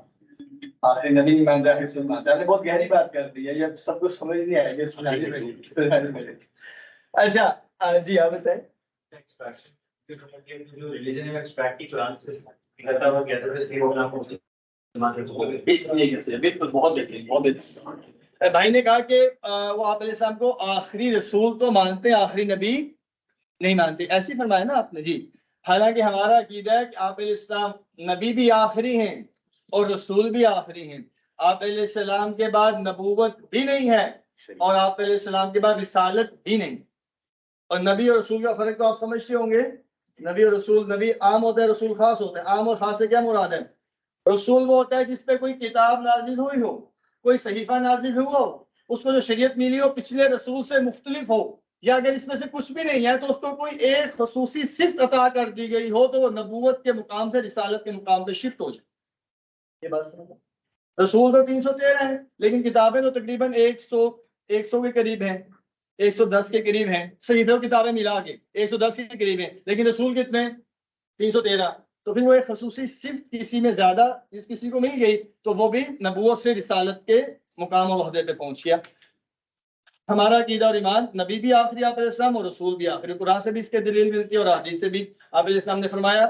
आपने नबी नहीं मानता है, फिर मानता है। बहुत गहरी बात कर दी है, ये सब कुछ समझ नहीं आएगा सुनाने में। अच्छा जी आप बताएं। जो रिलीजन है एक्सट्रैक्ट की कुरान से करता हुआ कहता था इसलिए वो नाम इसलिए बिल्कुल, बहुत बेहतरीन, बहुत बेहतरीन। भाई ने कहा कि वो आप अलैहिस्सलाम को आखिरी रसूल तो मानते, आखिरी नबी नहीं मानते, ऐसे ही फरमाया ना आपने जी। हालांकि हमारा अकीदा है कि आप अलैहिस्सलाम नबी भी आखिरी हैं और रसूल भी आखिरी हैं। आप अलैहिस्सलाम के बाद नबूवत भी नहीं है और आप अलैहिस्सलाम के बाद रिसालत भी नहीं। और नबी और रसूल का फर्क तो आप समझते होंगे। नबी और रसूल, नबी आम होता है, रसूल खास होता है। आम और खास से क्या मुराद है? रसूल वो होता है जिसपे कोई किताब नाजिल हुई हो, कोई सहीफा नाजिल हुआ हो, उसको जो शरीयत मिली हो पिछले रसूल से मुख्तलिफ हो, या अगर इसमें से कुछ भी नहीं है तो उसको कोई एक खसूसी सिफ्त अता कर दी गई हो तो वो नबूवत के मुकाम से रिसालत के मुकाम पे शिफ्ट हो जाए। ये बात समझ? रसूल तो 313 है, लेकिन किताबें तो तकरीबन 100 के करीब हैं, 110 के करीब हैं। सहीफे किताबें मिला के 110 के करीब हैं, लेकिन रसूल कितने? 313। तो फिर वो एक खसूसी सिर्फ किसी में ज्यादा किसी को मिल गई तो वो भी नबूवत से रिसालत के मुकाम और ओहदे पे पहुंच गया। हमारा अकीदा और ईमान, नबी भी आखिरी आप अलैहिस्सलाम और रसूल भी आखिरी। कुरान से भी इसके दलील मिलती है और हदीस से भी। आप अलैहिस्सलाम ने फरमाया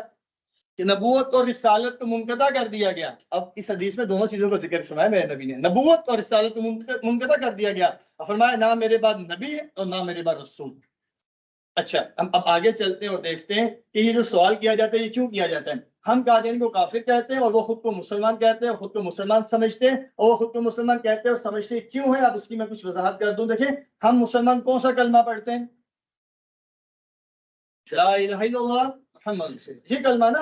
कि नबूवत और रिसालत को मुनक़ता कर दिया गया। अब इस हदीस में दोनों चीजों का जिक्र फरमाया मेरे नबी ने, नबूवत और रिसालत को मुनक़ता कर दिया गया। फरमाया ना मेरे बाद नबी है और ना मेरे बाद रसूल। अच्छा, हम अब आगे चलते हैं और देखते हैं कि ये जो सवाल किया जाता है ये क्यों किया जाता है। हम कादियानी को काफिर कहते हैं और वो खुद को मुसलमान कहते हैं, खुद को मुसलमान समझते हैं और वो खुद को मुसलमान कहते हैं और समझते क्यों है। अब उसकी मैं कुछ वजाहत कर दूं। देखिए, हम मुसलमान कौन सा कलमा पढ़ते हैं? ला इलाहा इल्लल्लाह मुहम्मद रसूलुल्लाह, ये कलमा ना।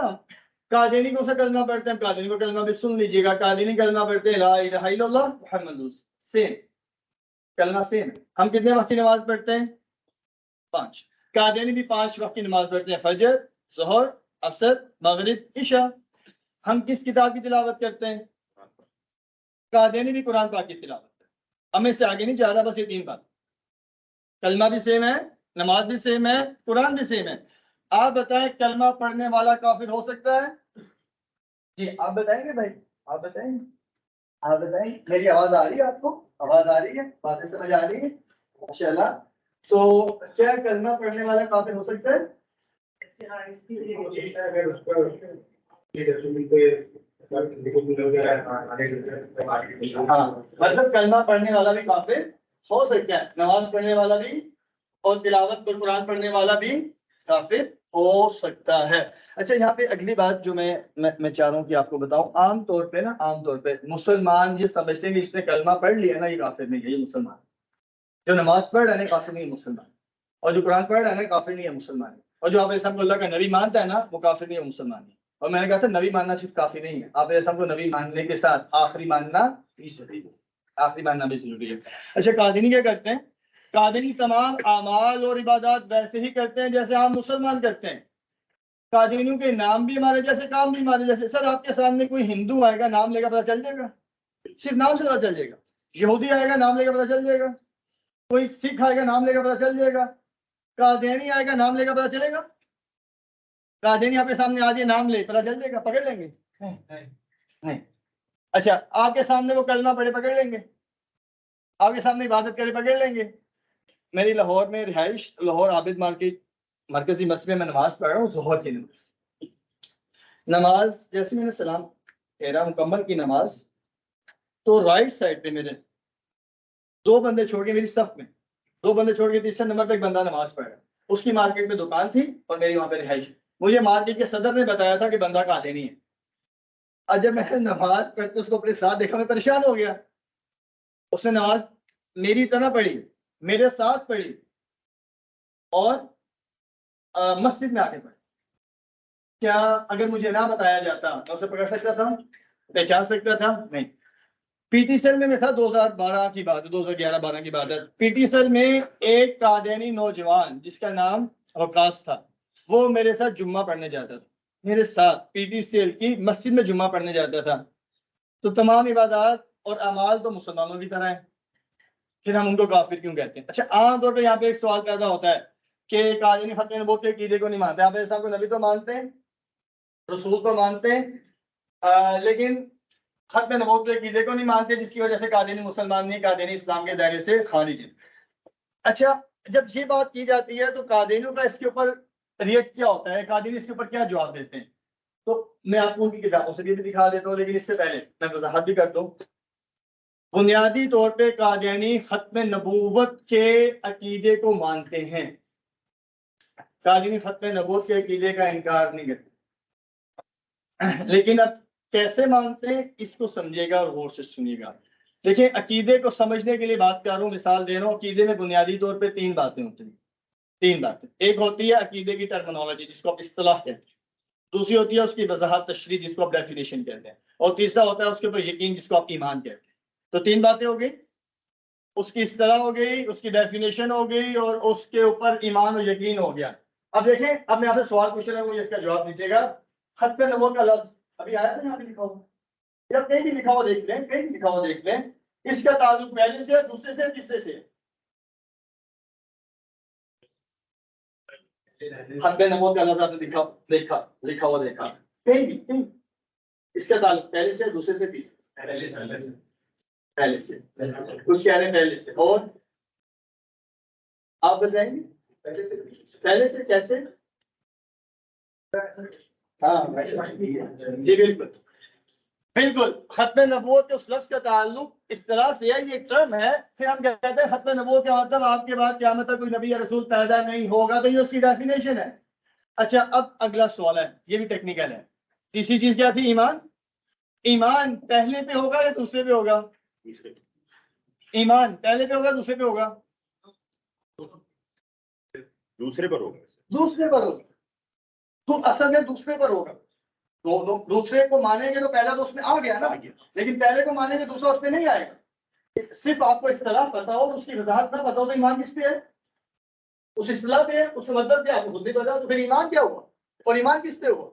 कादियानी कौन सा कलमा पढ़ते हैं? कादियानी को कलमा भी सुन लीजिएगा। कादियानी कलमा पढ़ते हैं ला इलाहा इल्लल्लाह मुहम्मद रसूलुल्लाह, सेम कलमा सेम। हम कितने वक्त की नमाज पढ़ते हैं? 5। कादियानी भी 5 वक्त की नमाज पढ़ते हैं, फजर, ज़ोहर, असर, मगरिब, इशा। हम किस किताब की तिलावत करते हैं? कादियानी भी कुरान पाक की तिलावत करते हैं। अब मैं इससे आगे नहीं जा रहा, बस ये 3 बात। कलमा भी सेम है, नमाज भी सेम है, कुरान भी सेम है। आप बताएं, कलमा पढ़ने वाला काफिर हो सकता है? जी आप बताएंगे भाई, आप बताएंगे, आप बताएं। मेरी आवाज आ रही है आपको? आवाज आ रही है? बातें समझ आ रही है? माशाल्लाह। तो क्या कलमा पढ़ने वाला काफिर हो सकता है? हाँ, मतलब कलमा पढ़ने वाला भी काफिर हो सकता है, नमाज पढ़ने वाला भी और तिलावत और कुरान पढ़ने वाला भी काफिर हो सकता है। अच्छा, यहाँ पे अगली बात जो मैं चाह रहा हूँ कि आपको बताऊं, आमतौर पे मुसलमान ये समझते हैं कि इसने कलमा पढ़ लिया ना ये काफिर नहीं है, ये मुसलमान। जो नमाज पढ़ रहा है ना काफिर नहीं है, मुसलमान। और जो कुरान पढ़ रहा है ना काफिर नहीं है, मुसलमान है। और जो आप ऐसा अल्लाह का नबी मानता है ना वो काफिर नहीं है, मुसलमान है। और मैंने कहा था नबी मानना सिर्फ काफी नहीं है, आप ऐसा को नबी मानने के साथ आखिरी मानना भी जरूरी है, आखिरी मानना भी जरूरी है। अच्छा, कादिनी क्या करते हैं? कादिनी तमाम अमाल और इबादत वैसे ही करते हैं जैसे हम मुसलमान करते हैं। कादिनियों के नाम भी हमारे जैसे, काम भी हमारे जैसे। सर आपके सामने कोई हिंदू आएगा, नाम लेगा, पता चल जाएगा? सिर्फ नाम से पता चल जाएगा। यहूदी आएगा, नाम लेगा, पता चल जाएगा। कोई सिख आएगा, नाम लेगा, पता चल जाएगा। कादियानी आएगा, नाम लेगा, पता चलेगा? कादियानी आपके सामने आ जाए, नाम ले, पता चल जाएगा? पकड़ लेंगे? नहीं। अच्छा, आपके सामने वो कलमा पढ़े, पकड़ लेंगे? आपके सामने इबादत करे, पकड़ लेंगे? मेरी लाहौर में रिहाइश, लाहौर आबिद मार्केट मरकजी मस्जिद में मैं नमाज पढ़ रहा हूँ, ज़ोहर की नमाज जैसे मैंने सलाम फेरा मुकम्मल की नमाज, तो राइट साइड पे मेरे 2 बंदे छोड़ के, मेरी सफ में 2 बंदे छोड़ के तीसरे नंबर पे एक बंदा नमाज पढ़ रहा। उसकी मार्केट में दुकान थी और मेरी वहां पे रिहाइश। मुझे मार्केट के सदर ने बताया था कि बंदा कादियानी है। आज जब मैंने नमाज पढ़ते उसको अपने साथ देखा, मैं परेशान हो गया। उसने नमाज मेरी तरह पढ़ी, मेरे साथ पढ़ी और मस्जिद में आके पढ़ी। क्या अगर मुझे ना बताया जाता मैं उसे पकड़ सकता था, पहचान सकता था? नहीं। पीटी सेल में मैं था, 2012 की बात है, 2011-12 की बात है। पीटी सेल में एक कादियानी नौजवान जिसका नाम वकास था, वो मेरे साथ जुम्मा पढ़ने जाता था। मेरे साथ पीटी सेल की मस्जिद में जुम्मा पढ़ने जाता था। तो तमाम इबादत और अमाल तो मुसलमानों की तरह है, फिर हम उनको काफिर क्यों कहते हैं? अच्छा, आमतौर पर यहाँ पे एक सवाल पैदा होता है कि कादियानी खत्म नबूवत के अकीदे को नहीं मानते। आप ऐसा को नबी तो मानते हैं, रसूल को मानते हैं, लेकिन खत्म नबूवत के अकीदे को नहीं मानते, जिसकी वजह से कादियानी मुसलमान नहीं, कादियानी इस्लाम के दायरे से खारिज है। अच्छा, जब ये बात की जाती है तो कादियानियों का इसके ऊपर रिएक्ट क्या होता है? कादियानी इसके ऊपर क्या जवाब देते हैं? तो मैं आपको उनकी किताबों से भी दिखा देता हूँ, लेकिन इससे पहले मैं वजाहत भी करता हूँ। बुनियादी तौर पे कादियानी खत्म नबूवत के अकीदे को मानते हैं। कादियानी खत्म नबूवत के अकीदे का इनकार नहीं करते, लेकिन अब कैसे मानते हैं इसको समझिएगा और गौर से सुनिएगा। देखिए, अकीदे को समझने के लिए बात कर रहा हूँ, मिसाल दे रहा हूँ। अकीदे में बुनियादी तौर पे 3 बातें होती हैं। 3 बातें। एक होती है अकीदे की टर्मिनोलॉजी, जिसको आप इस्तिलाह कहते हैं। दूसरी होती है उसकी वजाहत तशरीह, जिसको आप डेफिनेशन कहते हैं। और तीसरा होता है उसके ऊपर यकीन, जिसको आप ईमान कहते हैं। तो 3 बातें हो गई, उसकी इस्तिलाह हो गई, उसकी डेफिनेशन हो गई और उसके ऊपर ईमान और यकीन हो गया। अब देखें, अब मैं आपसे सवाल पूछ रहा हूँ, मुझे इसका जवाब दीजिएगा। खत्म नबूवत का लफ्ज अभी आया था, यहाँ पे लिखा हुआ, या कहीं भी लिखा हुआ देख लें, कहीं भी लिखा हुआ देख लें, इसका ताल्लुक पहले से, दूसरे से, तीसरे से? खत्म नबूवत का लफ्ज आपने लिखा देखा, लिखा हुआ देखा कहीं भी? कहीं इसका ताल्लुक पहले से, दूसरे से, तीसरे? पहले से। कुछ कह रहे हैं पहले से, और आप बताएंगे? पहले से कैसे? हाँ जी बिल्कुल बिल्कुल। खत्म नबूवत के उस लफ्ज का ताल्लुक इस तरह से है, ये टर्म है, फिर हम कहते हैं खत्म नबूवत का मतलब आपके बाद क़यामत तक कोई नबी या रसूल पैदा नहीं होगा, तो ये उसकी डेफिनेशन है। अच्छा, अब अगला सवाल है, ये भी टेक्निकल है। तीसरी चीज क्या थी? ईमान। ईमान पहले पे होगा या दूसरे पे होगा? ईमान पहले पे होगा दूसरे पे होगा? दूसरे पर होगा। दूसरे पर होगा। तो असल में दूसरे पर होगा। तो दूसरे को मानेंगे तो पहला तो उसमें आ गया ना, लेकिन पहले को मानेंगे दूसरा उसमें नहीं आएगा। सिर्फ आपको इस्तिलाह पता हो, उसकी वजाहत ना पता हो, तो ईमान किस पे है? उस इस्तिलाह पे है, उसका मतलब क्या आपको खुद नहीं पता, तो फिर ईमान क्या हुआ? और ईमान किस पे हुआ?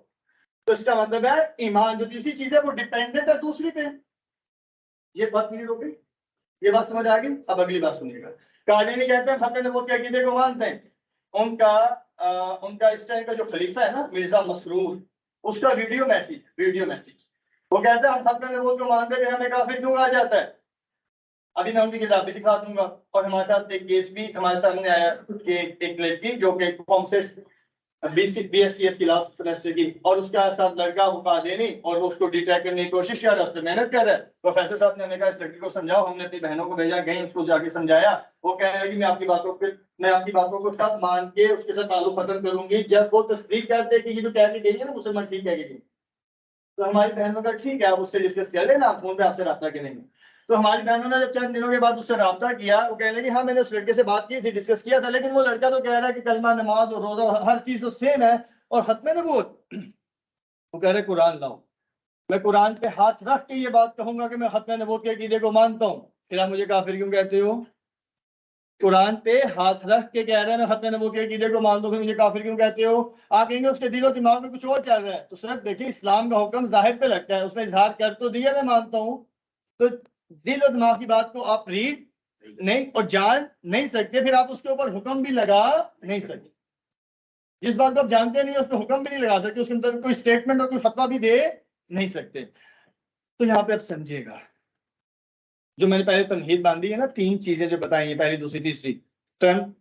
तो इसका मतलब है ईमान जो तीसरी चीज है वो डिपेंडेंट है दूसरी पे। ये बात क्लियर हो गई? ये बात समझ आ गई? अब अगली बात सुनिएगा। कादियानी कहते हैं खत्म नबूवत के अकीदे को मानते हैं। उनका इस टाइम का जो खलीफा है ना, मिर्जा मसरूर, उसका वीडियो मैसेज वो कहते हैं हम खत्म नबूवत को मानते हैं, हमें काफिर क्यों कहा जाता है? अभी मैं उनकी किताब भी दिखा दूंगा। और हमारे साथ एक केस भी हमारे सामने आया कि एक लड़की जो कि कॉमसेट BScs की लास्ट सेमेस्टर की, और उसके साथ लड़का वो कादियानी, और वो उसको डिटेक्ट करने की कोशिश कर रहा है, उस पर मेहनत कर रहा है। प्रोफेसर साहब ने हमें कहा इस लड़की को समझाओ, हमने अपनी बहनों को भेजा, गई उसको जाके समझाया। वो कह रही है कि मैं आपकी बातों को तब मान के उसके साथ ताल्लुक खत्म करूंगी जब वो तस्दीक कर दे कि ये जो कह के गई है ना मुसलमान ठीक कह के गई। तो हमारी बहनों का ठीक है, आप उससे डिस्कस कर लेना, आप फोन पे आपसे रब्ता करेंगे। तो हमारी बहनों ने जब चंद दिनों के बाद उससे रब्ता किया, वो कहने लगी हाँ मैंने उस लड़के से बात की थी, डिस्कस किया था, लेकिन वो लड़का तो कह रहा है कि कलमा, नमाज और रोजा हर चीज तो सेम है, और खत्म नबूवत वो कह रहे कुरान लाओ। मैं कुरान पे हाथ रख के ये बात कहूंगा कि मैं खत्म नबूवत के अकीदे को मानता हूँ, फिर आप मुझे काफिर क्यों कहते हो? कुरान पे हाथ रख के कह रहे हैं मैं खत्म नबूवत के अकीदे को मानता हूं, फिर मुझे काफिर क्यों कहते हो? आप कहेंगे उसके दिलो दिमाग में कुछ और चल रहा है। तो सर देखिए, इस्लाम का हुक्म जाहिर पे लगता है, उसने इजहार कर तो दिया मैं मानता हूँ, तो दिल और दिमाग की बात को आप रीड नहीं और जान नहीं सकते, फिर आप उसके ऊपर हुक्म भी लगा नहीं सकते। जिस बात को आप जानते नहीं उस पर हुक्म भी नहीं लगा सकते, उसके अंदर कोई स्टेटमेंट और कोई फतवा भी दे नहीं सकते। तो यहाँ पे आप समझिएगा, जो मैंने पहले तमहीद बांधी है ना, तीन चीजें जो बताई हैं, पहली दूसरी तीसरी टर्म,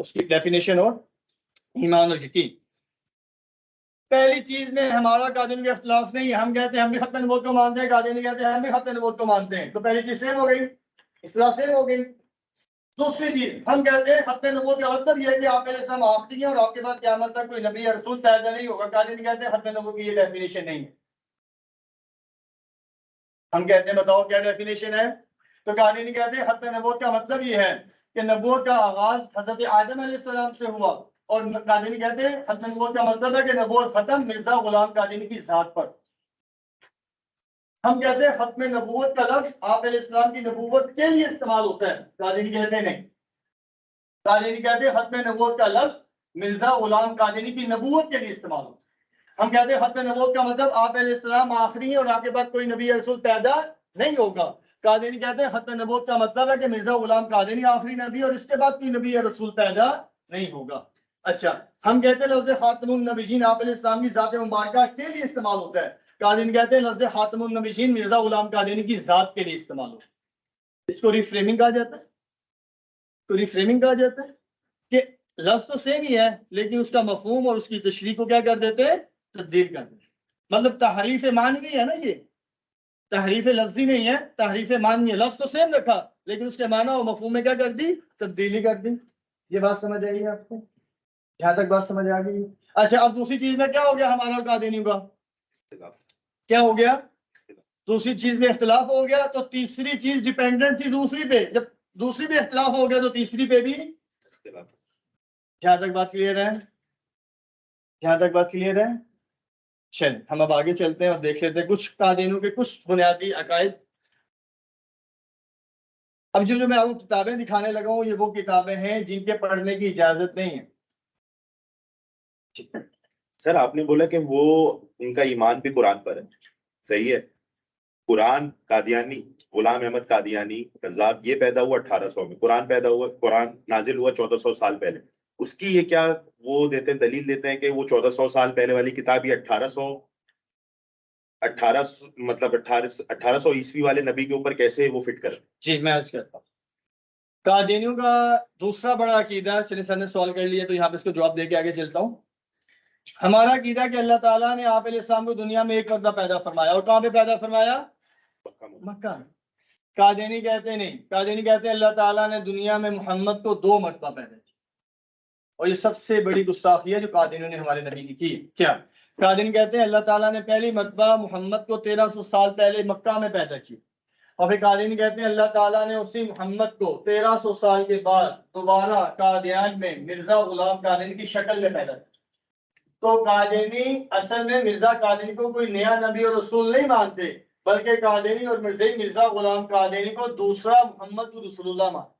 उसकी डेफिनेशन और ईमान और यकीन। पहली चीज में हमारा कादियानी का इख्तिलाफ नहीं है, हम कहते हैं हम भी खत्म नबूवत को मानते हैं, कादियानी कहते हैं हम भी खत्म नबूवत को मानते हैं, तो पहली चीज सेम हो गई, इस्लाह सेम हो गई। दूसरी चीज हम कहते हैं खत्म नबूवत का मतलब यह है कि आप पहले सब आखिरी हैं और आपके बाद क़यामत तक कोई नबी या रसूल पैदा नहीं होगा। कादियानी कहते हैं खत्म नबूवत की ये डेफिनेशन नहीं है। हम कहते हैं बताओ क्या डेफिनेशन है? तो कादियानी कहते हैं खत्म नबूवत का मतलब ये है कि नबूवत का आगाज हजरत आदम अलैहिस्सलाम से हुआ, और कादियानी कहते हैं खत्म नबूवत का मतलब है कि नबूवत खत्म मिर्जा गुलाम कादियानी की जात पर। हम कहते हैं खत्म नबूवत का लफ्ज आप अलैहिस्सलाम की नबूवत के लिए इस्तेमाल होता है, कादियानी कहते हैं नहीं। कादियानी कहते हैं खत्म नबूवत का लफ्ज मिर्जा गुलाम कादियानी की नबूवत के लिए इस्तेमाल होता है। हम कहते हैं खत्म नबूवत का मतलब आप अलैहिस्सलाम आखिरी है और आपके बाद कोई नबी या रसूल पैदा नहीं होगा। कादियानी कहते हैं खत्म नबूवत का मतलब है कि मिर्जा गुलाम कादियानी आखिरी नबी और इसके बाद कोई नबी या रसूल पैदा नहीं होगा। अच्छा, हम कहते हैं लफ्ज खातमुन नबीयीन आप अलैहिस्सलाम की जात मुबारका के लिए इस्तेमाल होता है। कादियानी कहते हैं लफ्ज खातमुन नबीयीन मिर्जा गुलाम कादियानी की जात के लिए इस्तेमाल होता है। इसको रिफ्रेमिंग कहा जाता है। तो रिफ्रेमिंग कहा जाता है कि लफ्ज तो सेम ही है, लेकिन उसका मफहूम और उसकी तशरीह को क्या कर देते हैं? तब्दील कर देते हैं। मतलब तहरीफ मानवी है ना, ये तहरीफ लफ्जी नहीं है, तहरीफ मानवी है। लफ्ज तो सेम रखा, लेकिन उसके माना और मफहूम में क्या कर दी? तब्दीली कर दी। ये बात समझ आई आपको? यहाँ तक बात समझ आ गई? अच्छा, अब दूसरी चीज में क्या हो गया हमारा और कादियानी का? क्या हो गया? दूसरी चीज में इख्तिलाफ हो गया, तो तीसरी चीज डिपेंडेंट थी दूसरी पे, जब दूसरी पे इख्तिलाफ हो गया तो तीसरी पे भी। जहां तक बात क्लियर है? जहां तक बात क्लियर है? चल हम अब आगे चलते हैं और देख लेते हैं कुछ कादियानियों के कुछ बुनियादी अकायद। अब जो मैं आपको किताबें दिखाने लगा हूं, ये वो किताबें हैं जिनके पढ़ने की इजाजत नहीं है। सर आपने बोला कि वो इनका ईमान भी कुरान पर है, सही है। कुरान कादियानी, गुलाम अहमद कादियानी कज़्ज़ाब, ये पैदा हुआ 1800 में, कुरान पैदा हुआ, कुरान नाजिल हुआ 1400 साल पहले। उसकी ये क्या वो देते हैं, दलील देते हैं कि वो 1400 साल पहले वाली किताब ये 1800 मतलब 1800 ईस्वी वाले नबी के ऊपर कैसे वो फिट कर? जी मैं अर्ज करता हूँ। कादियानियों का दूसरा बड़ा अकीदा, चलिए सर ने सवाल कर लिया तो यहाँ पे इसको जवाब दे के आगे चलता हूँ। हमारा कीदा कि अल्लाह ताला ने आप अलैहिस्सलाम को दुनिया में एक मरतबा पैदा फरमाया, और कहाँ पे पैदा फरमाया? मक्का में। कादियानी कहते नहीं, कादियानी कहते हैं अल्लाह ताला ने दुनिया में मोहम्मद को 2 मरतबा पैदा किया, और ये सबसे बड़ी गुस्ताखी है जो कादियानियों ने हमारे नबी की है। क्या कादियानी कहते हैं? अल्लाह ताला ने पहली मरतबा मोहम्मद को 1300 साल पहले मक्का में पैदा किया, और फिर कादियानी कहते हैं अल्लाह ताला ने उसी मोहम्मद को 1300 साल के बाद दोबारा कादियान में मिर्जा गुलाम कादियानी की शक्ल में पैदा किया। तो कादियानी असल में मिर्जा कादियानी को कोई नया नबी और रसूल नहीं मानते, बल्कि कादियानी और मिर्जा गुलाम कादियानी को दूसरा मोहम्मद रसूलुल्लाह मानते,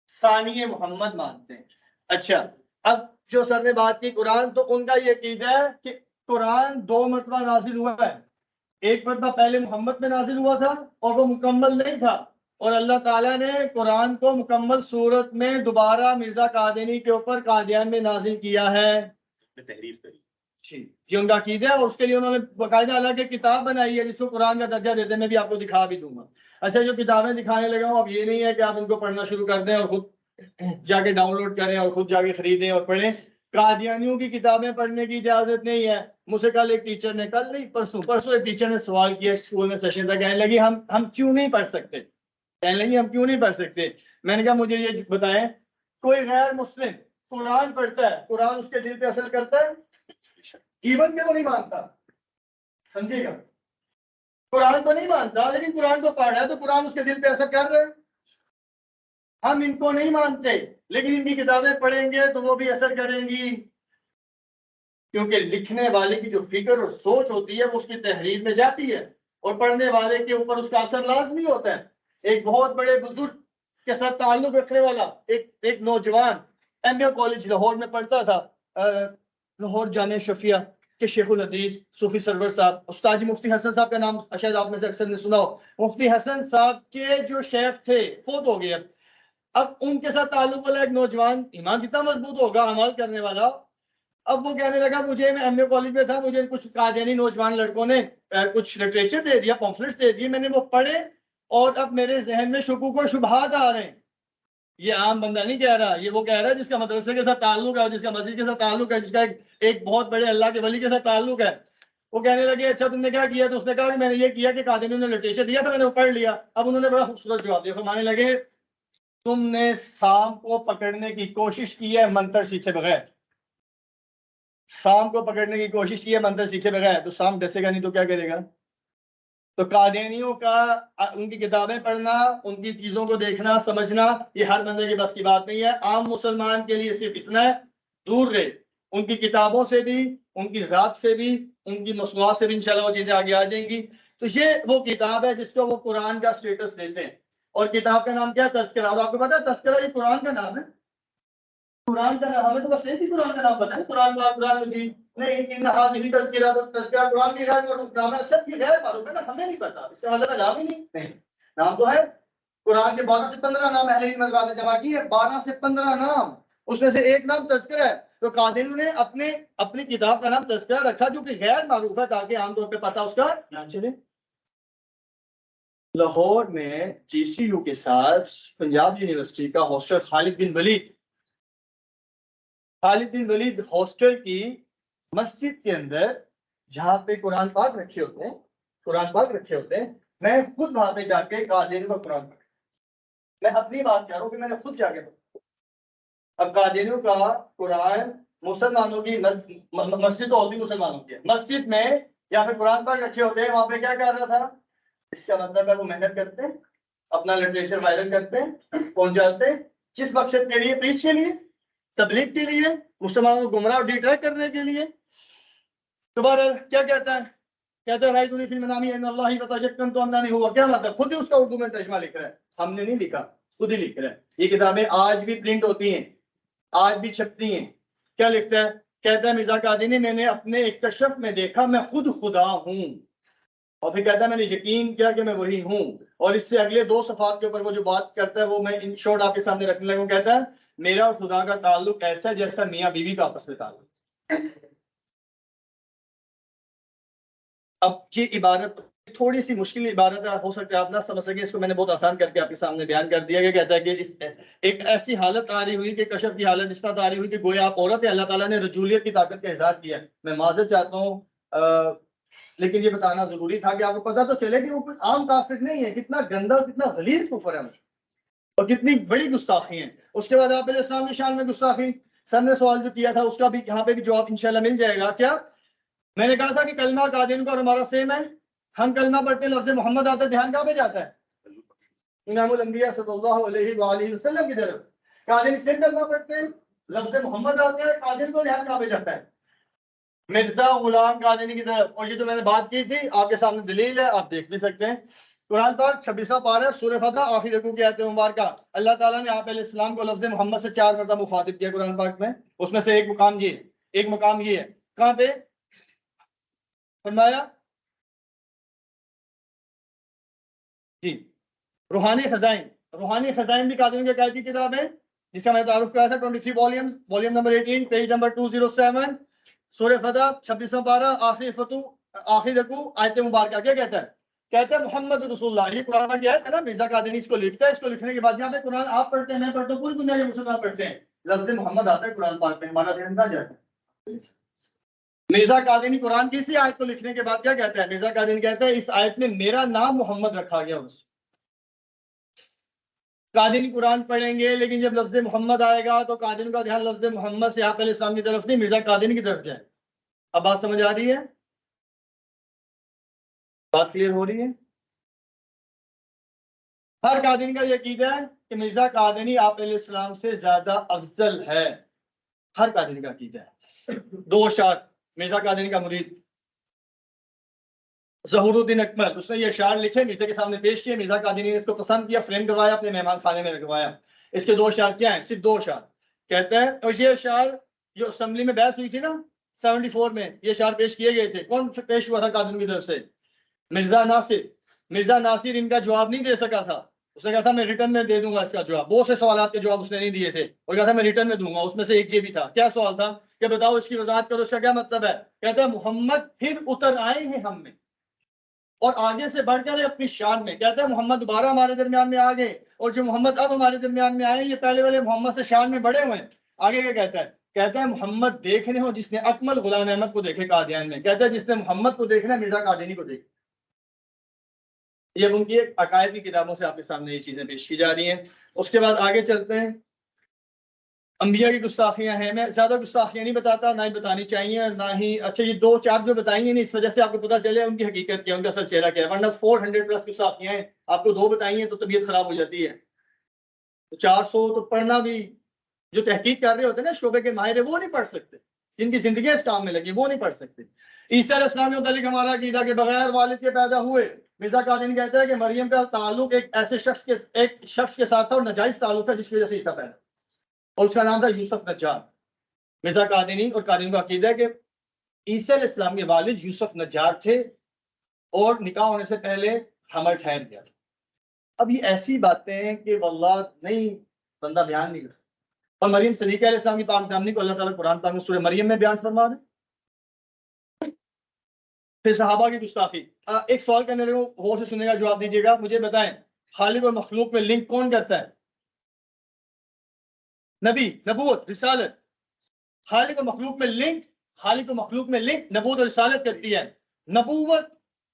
सानी मोहम्मद मानते हैं। अच्छा, अब जो सर ने बात की कुरान, तो उनका ये अकीदा है कि कुरान 2 मरतबा नाजिल हुआ है। एक मरतबा पहले मोहम्मद में नाजिल हुआ था और वो मुकम्मल नहीं था, और अल्लाह ताला ने कुरान को मुकम्मल सूरत में दोबारा मिर्जा कादियानी के ऊपर कादियान में नाजिल किया है। तहरीर करी जी, उनका अकीदा है, और उसके लिए उन्होंने बाकायदा अलग एक किताब बनाई है जिसको कुरान का दर्जा देते हैं। मैं भी आपको दिखा भी दूंगा। अच्छा, जो किताबें दिखाने लगा हूँ, अब ये नहीं है कि आप इनको पढ़ना शुरू कर दें और खुद जाके डाउनलोड करें और खुद जाके खरीदें और पढ़ें। कादियानियों की किताबें पढ़ने की इजाजत नहीं है। मुझसे कल एक टीचर ने, कल नहीं परसों एक टीचर ने सवाल किया स्कूल में, सेशन था, कहने लगी हम क्यों नहीं पढ़ सकते, कहने लगी हम क्यों नहीं पढ़ सकते। मैंने कहा मुझे ये बताएं, कोई गैर मुस्लिम कुरान पढ़ता है, कुरान उसके दिल पे असर करता है? इवन क्यों नहीं मानता, समझिएगा, कुरान को नहीं मानता लेकिन कुरान को पढ़ रहा है, तो कुरान उसके दिल पे असर कर रहा है। हम इनको नहीं मानते लेकिन इनकी किताबें पढ़ेंगे तो वो भी असर करेंगी, क्योंकि लिखने वाले की जो फिक्र और सोच होती है वो उसकी तहरीर में जाती है, और पढ़ने वाले के ऊपर उसका असर लाजमी होता है। एक बहुत बड़े बुजुर्ग के साथ ताल्लुक रखने वाला एक नौजवान एमए कॉलेज लाहौर में पढ़ता था, लाहौर जामिया शफिया के शेखुल हदीस सूफी सरवर साहब, उस्ताद मुफ्ती हसन साहब का नाम शायद आप में से अक्सर ने सुना हो। मुफ्ती हसन साहब के जो शेख थे फोत हो गए। अब उनके साथ ताल्लुक वाला एक नौजवान, ईमान कितना मजबूत होगा, अमल करने वाला, अब वो कहने लगा मुझे, मैं एमए कॉलेज में था, मुझे कुछ कादियानी नौजवान लड़कों ने कुछ लिटरेचर दे दिया, पॉम्फलेट्स दे दिए, मैंने वो पढ़े और अब मेरे जहन में शुकूक और शुबहात आ रहे हैं। ये आम बंदा नहीं कह रहा, ये वो कह रहा है जिसका मदरसे के साथ ताल्लुक है, जिसका मस्जिद के साथ ताल्लुक है, जिसका एक बहुत बड़े अल्लाह के वली के साथ ताल्लुक है। वो कहने लगे अच्छा तुमने क्या किया? तो उसने कहा कि मैंने ये किया कि कादियानियों ने लिटरेचर दिया था, मैंने वो पढ़ लिया। अब उन्होंने बड़ा खूबसूरत जवाब दिया, फरमाने लगे तुमने सांप को पकड़ने की कोशिश की है मंत्र सीखे बगैर, सांप को पकड़ने की कोशिश की है मंत्र सीखे बगैर, तो सांप डसेगा नहीं तो क्या करेगा? तो कादियानियों का उनकी किताबें पढ़ना, उनकी चीजों को देखना समझना, ये हर बंदे के बस की बात नहीं है। आम मुसलमान के लिए सिर्फ इतना है, दूर रहे उनकी किताबों से भी, उनकी जात से भी, उनकी मसनूआत से भी, इंशाल्लाह वो चीजें आगे आ जाएंगी। तो ये वो किताब है जिसको वो कुरान का स्टेटस देते हैं, और किताब का नाम क्या है? तज़किरा। और आपको पता है तज़किरा ये कुरान का नाम है, कुरान का नाम, हमें तो बस एक ही कुरान का नाम पता है, कुरान मजीद नहीं, इन हाज़िही तज़किरा, तो तज़किरा कुरान की गैर और नाम है, सब की गैर मालूम है ना, हमें नहीं पता, इसका मतलब है नाम ही नहीं, नाम तो है। कुरान के 12 से 15 नाम अहले इल्म हज़रात ने जमा किए, 12 से 15 नाम, उसमें से एक नाम तज़किरा है। तो कादियानियों ने अपनी किताब का नाम तज़किरा रखा जो कि गैर मारूफ है, ताकि आमतौर पर पता उसका ध्यान चले। लाहौर में जीसीयू के साथ पंजाब यूनिवर्सिटी का हॉस्टल खालिद बिन वलीद हॉस्टल की मस्जिद के अंदर, जहाँ पे कुरान पाक रखे होते हैं, मैं खुद वहां पे जाके कादियानियों का कुरान पढ़ा। मैं अपनी बात कर रहा हूँ कि मैंने खुद जाके पढ़ा। अब कादियानियों का कुरान, मुसलमानों की मस्जिद तो होती मुसलमानों की, मस्जिद में यहाँ पे कुरान पाक रखे होते हैं, वहां पे क्या कर रहा था? इसका मतलब है वो मेहनत करते हैं, अपना लिटरेचर वायरल करते हैं, पहुंचाते हैं, किस मकसद के लिए? प्रीच के लिए, तबलीग के लिए, मुसलमानों को गुमराह डिट्रैक्ट करने के लिए। दोबारा क्या कहता है राय दुनी फिल्म नामी अल्लाह ही बता शक्कन तो अंदा नहीं हुआ, क्या मतलब? खुद ही उसका उर्दू में तर्जुमा लिख रहा है, हमने नहीं लिखा, खुद ही लिख रहा है। ये किताबें आज भी प्रिंट होती हैं, आज भी छपती हैं। क्या लिखता है? कहता है मिर्जा कादियानी मैंने अपने एक कशफ में देखा मैं खुद खुदा हूँ, और फिर कहता है मैंने यकीन किया कि मैं वही हूँ। और इससे अगले 2 सफ़ात के ऊपर वो जो बात करता है वो मैं इन शॉर्ट आपके सामने रखने लगा। कहता है मेरा और खुदा का ताल्लुक ऐसा जैसा मियाँ बीवी का आपस में ताल्लुक। अब ये इबारत थोड़ी सी मुश्किल इबारत है, हो सकता है आप ना समझ सके, इसको मैंने बहुत आसान करके आपके सामने बयान कर दिया। कहता है कि इस एक ऐसी हालत तारी हुई कि कशफ की हालत इस तरह तारी हुई कि गोया आप औरत है, अल्लाह ताला ने रजूलियत की ताकत का इजहार किया। मैं माजरत चाहता हूँ, लेकिन ये बताना जरूरी था कि आपको पता तो चले कि वो कोई आम काफिर नहीं है, कितना गंदा और कितना गलीज कुफर है और कितनी बड़ी गुस्ताखी है। उसके बाद आप इस्लाम की शान में गुस्ताखी, सर ने सवाल जो किया था उसका भी यहाँ पे भी जवाब इंशाल्लाह मिल जाएगा। क्या मैंने कहा था कि कलमा कादिन का और हमारा सेम है, हम कलमा पढ़ते लफ्ज मोहम्मद आता है, ध्यान कहाँ पे जाता है? इमामुल अंबिया सल्लल्लाहु अलैहि वसल्लम की तरफ। कादिन सेम कलमा पढ़ते हैं, लफ्ज मोहम्मद आते हैं, कादिन को ध्यान कहाँ पे जाता है? मिर्जा गुलाम कादिनी की तरफ। और ये तो मैंने बात की थी, आपके सामने दलील है, आप देख भी सकते हैं। कुरान पाक 26वां पारा सूरह फतह आखिर रकू की आयत मुबारका, अल्लाह ताला ने आप अलैहिस्सलाम को लफ्ज मोहम्मद से 4 मरतबा मुखातिब किया कुरान पाक में। उसमें से एक मुकाम ये है, कहाँ पे फरमाया जी? रूहानी खजाइन भी कादिर की कायदी किताब है, जिसका मैंने तारुफ किया था। 23 volumes, volume number 18, page number 207, सूरह फतह 26वां पारा आखिर रकू आयत मुबारका। क्या कहता है? कहता है मोहम्मद रसूलुल्लाह। ये कुरान की आयत है ना, मिर्जा कादिनी इसको लिखता है। इसको लिखने के बाद यहाँ पे कुरान आप पढ़ते हैं, मैं पढ़ता हूँ, पूरी दुनिया के मुसलमान पढ़ते हैं, लफ्ज मोहम्मद आता है कुरान पाक में, हमारा ध्यान कहाँ जाता है? मिर्जा कादिनी कुरान की इसी आयत को लिखने के बाद क्या कहता है? मिर्जा कादिनी कहता है इस आयत में मेरा नाम मोहम्मद रखा गया। उस कादिनी कुरान पढ़ेंगे, लेकिन जब लफ्ज मोहम्मद आएगा तो कादिनी का ध्यान लफ्ज मोहम्मद से आप इस्लाम की तरफ नहीं, मिर्जा कादिनी की तरफ जाए। अब बात समझ आ रही है? बात क्लियर हो रही है? हर कादिनी का ये अकीदा है कि मिर्जा कादिनी आप इस्लाम से ज्यादा अफजल है। हर कादिनी का अकीदा है। 2 अशार मिर्जा कादिनी का मुरीद ज़हूरुद्दीन अकमल, उसने ये अशार लिखे, मिर्जा के सामने पेश किए। मिर्जा कादिनी ने इसको पसंद किया, फ्रेम करवाया, अपने मेहमान खाने में रखवाया। इसके 2 अशार क्या है? सिर्फ 2 अशार। कहता है, और ये अशार जो असेंबली में बहस हुई थी ना 74 में, ये अशार पेश किए गए थे। कौन पेश हुआ था कादिनी की तरफ से? मिर्जा नासिर। मिर्जा नासिर इनका जवाब नहीं दे सका था। उसने कहा था मैं रिटर्न में दे दूंगा इसका जवाब। बहुत से सवाल के जवाब उसने नहीं दिए थे और कहा था मैं रिटर्न में दूंगा। उसमें से एक ये भी था। क्या सवाल था कि बताओ इसकी वजाहत करो, इसका क्या मतलब है? कहता है मोहम्मद फिर उतर आए हैं हम में और आगे से बढ़कर अपनी शान में। कहता है मोहम्मद दोबारा हमारे दरमियान में आ गए और जो मोहम्मद अब हमारे दरमियान में आए ये पहले वाले मोहम्मद से शान में बढ़े हुए हैं। आगे क्या कहता है? कहता है मोहम्मद देखने हो जिसने अकमल गुलाम अहमद को देखे कादियान में। कहता है जिसने मोहम्मद को देखना है मिर्जा कादिनी को देखे। ये उनकी एक अकायद की किताबों से आपके सामने ये चीजें पेश की जा रही हैं। उसके बाद आगे चलते हैं। अंबिया की गुस्ताखियां हैं, मैं ज्यादा गुस्ताखियां नहीं बताता, ना ही बतानी चाहिए और ना ही, अच्छा ये 2-4 जो बताएंगे नहीं, इस वजह से आपको पता चले उनकी हकीकत क्या, उनका असल चेहरा क्या है। वरना 400 प्लस गुस्ताखियां हैं, आपको 2 बताइए तो तबीयत खराब हो जाती है। तो 400 तो पढ़ना भी, जो तहकीक कर रहे होते हैं ना शोबे के माहिर, वो नहीं पढ़ सकते, जिनकी जिंदगी इस काम में लगी वो नहीं पढ़ सकते। ईसा अलैहिस्सलाम के मुतालिक हमारा अकीदा के बगैर वालिद के पैदा हुए। मिर्जा कादिनी कहता है कि मरियम का ताल्लुक एक ऐसे शख्स के साथ था और नाजायज ताल्लुक था जिसकी वजह से ईसा पैदा, और उसका नाम था यूसुफ नज्जार। मिर्जा कादिनी और कादिनी का अकीदा है कि ईसा अलैहिस्सलाम के वालिद यूसुफ नज्जार थे और निकाह होने से पहले हमल ठहर गया था। अब ये ऐसी बातें हैं कि वल्लाह नहीं, बंदा बयान नहीं कर सकता। और मरियम सदीक़ा अलैहिस्सलाम की पाक दामनी को अल्लाह ताला कुरान पाक में सूरह मरियम में बयान फरमा रहे। फिर सहाबा की गुस्ताखी। एक सवाल करने लगे, गौर से सुनेगा, जवाब दीजिएगा। मुझे बताएं खालिक और मखलूक में लिंक कौन करता है? नबी, नबूवत, रिसालत। खालिक और मखलूक में लिंक, खालिक और मखलूक में लिंक नबूवत और रिसालत करती है। नबूवत,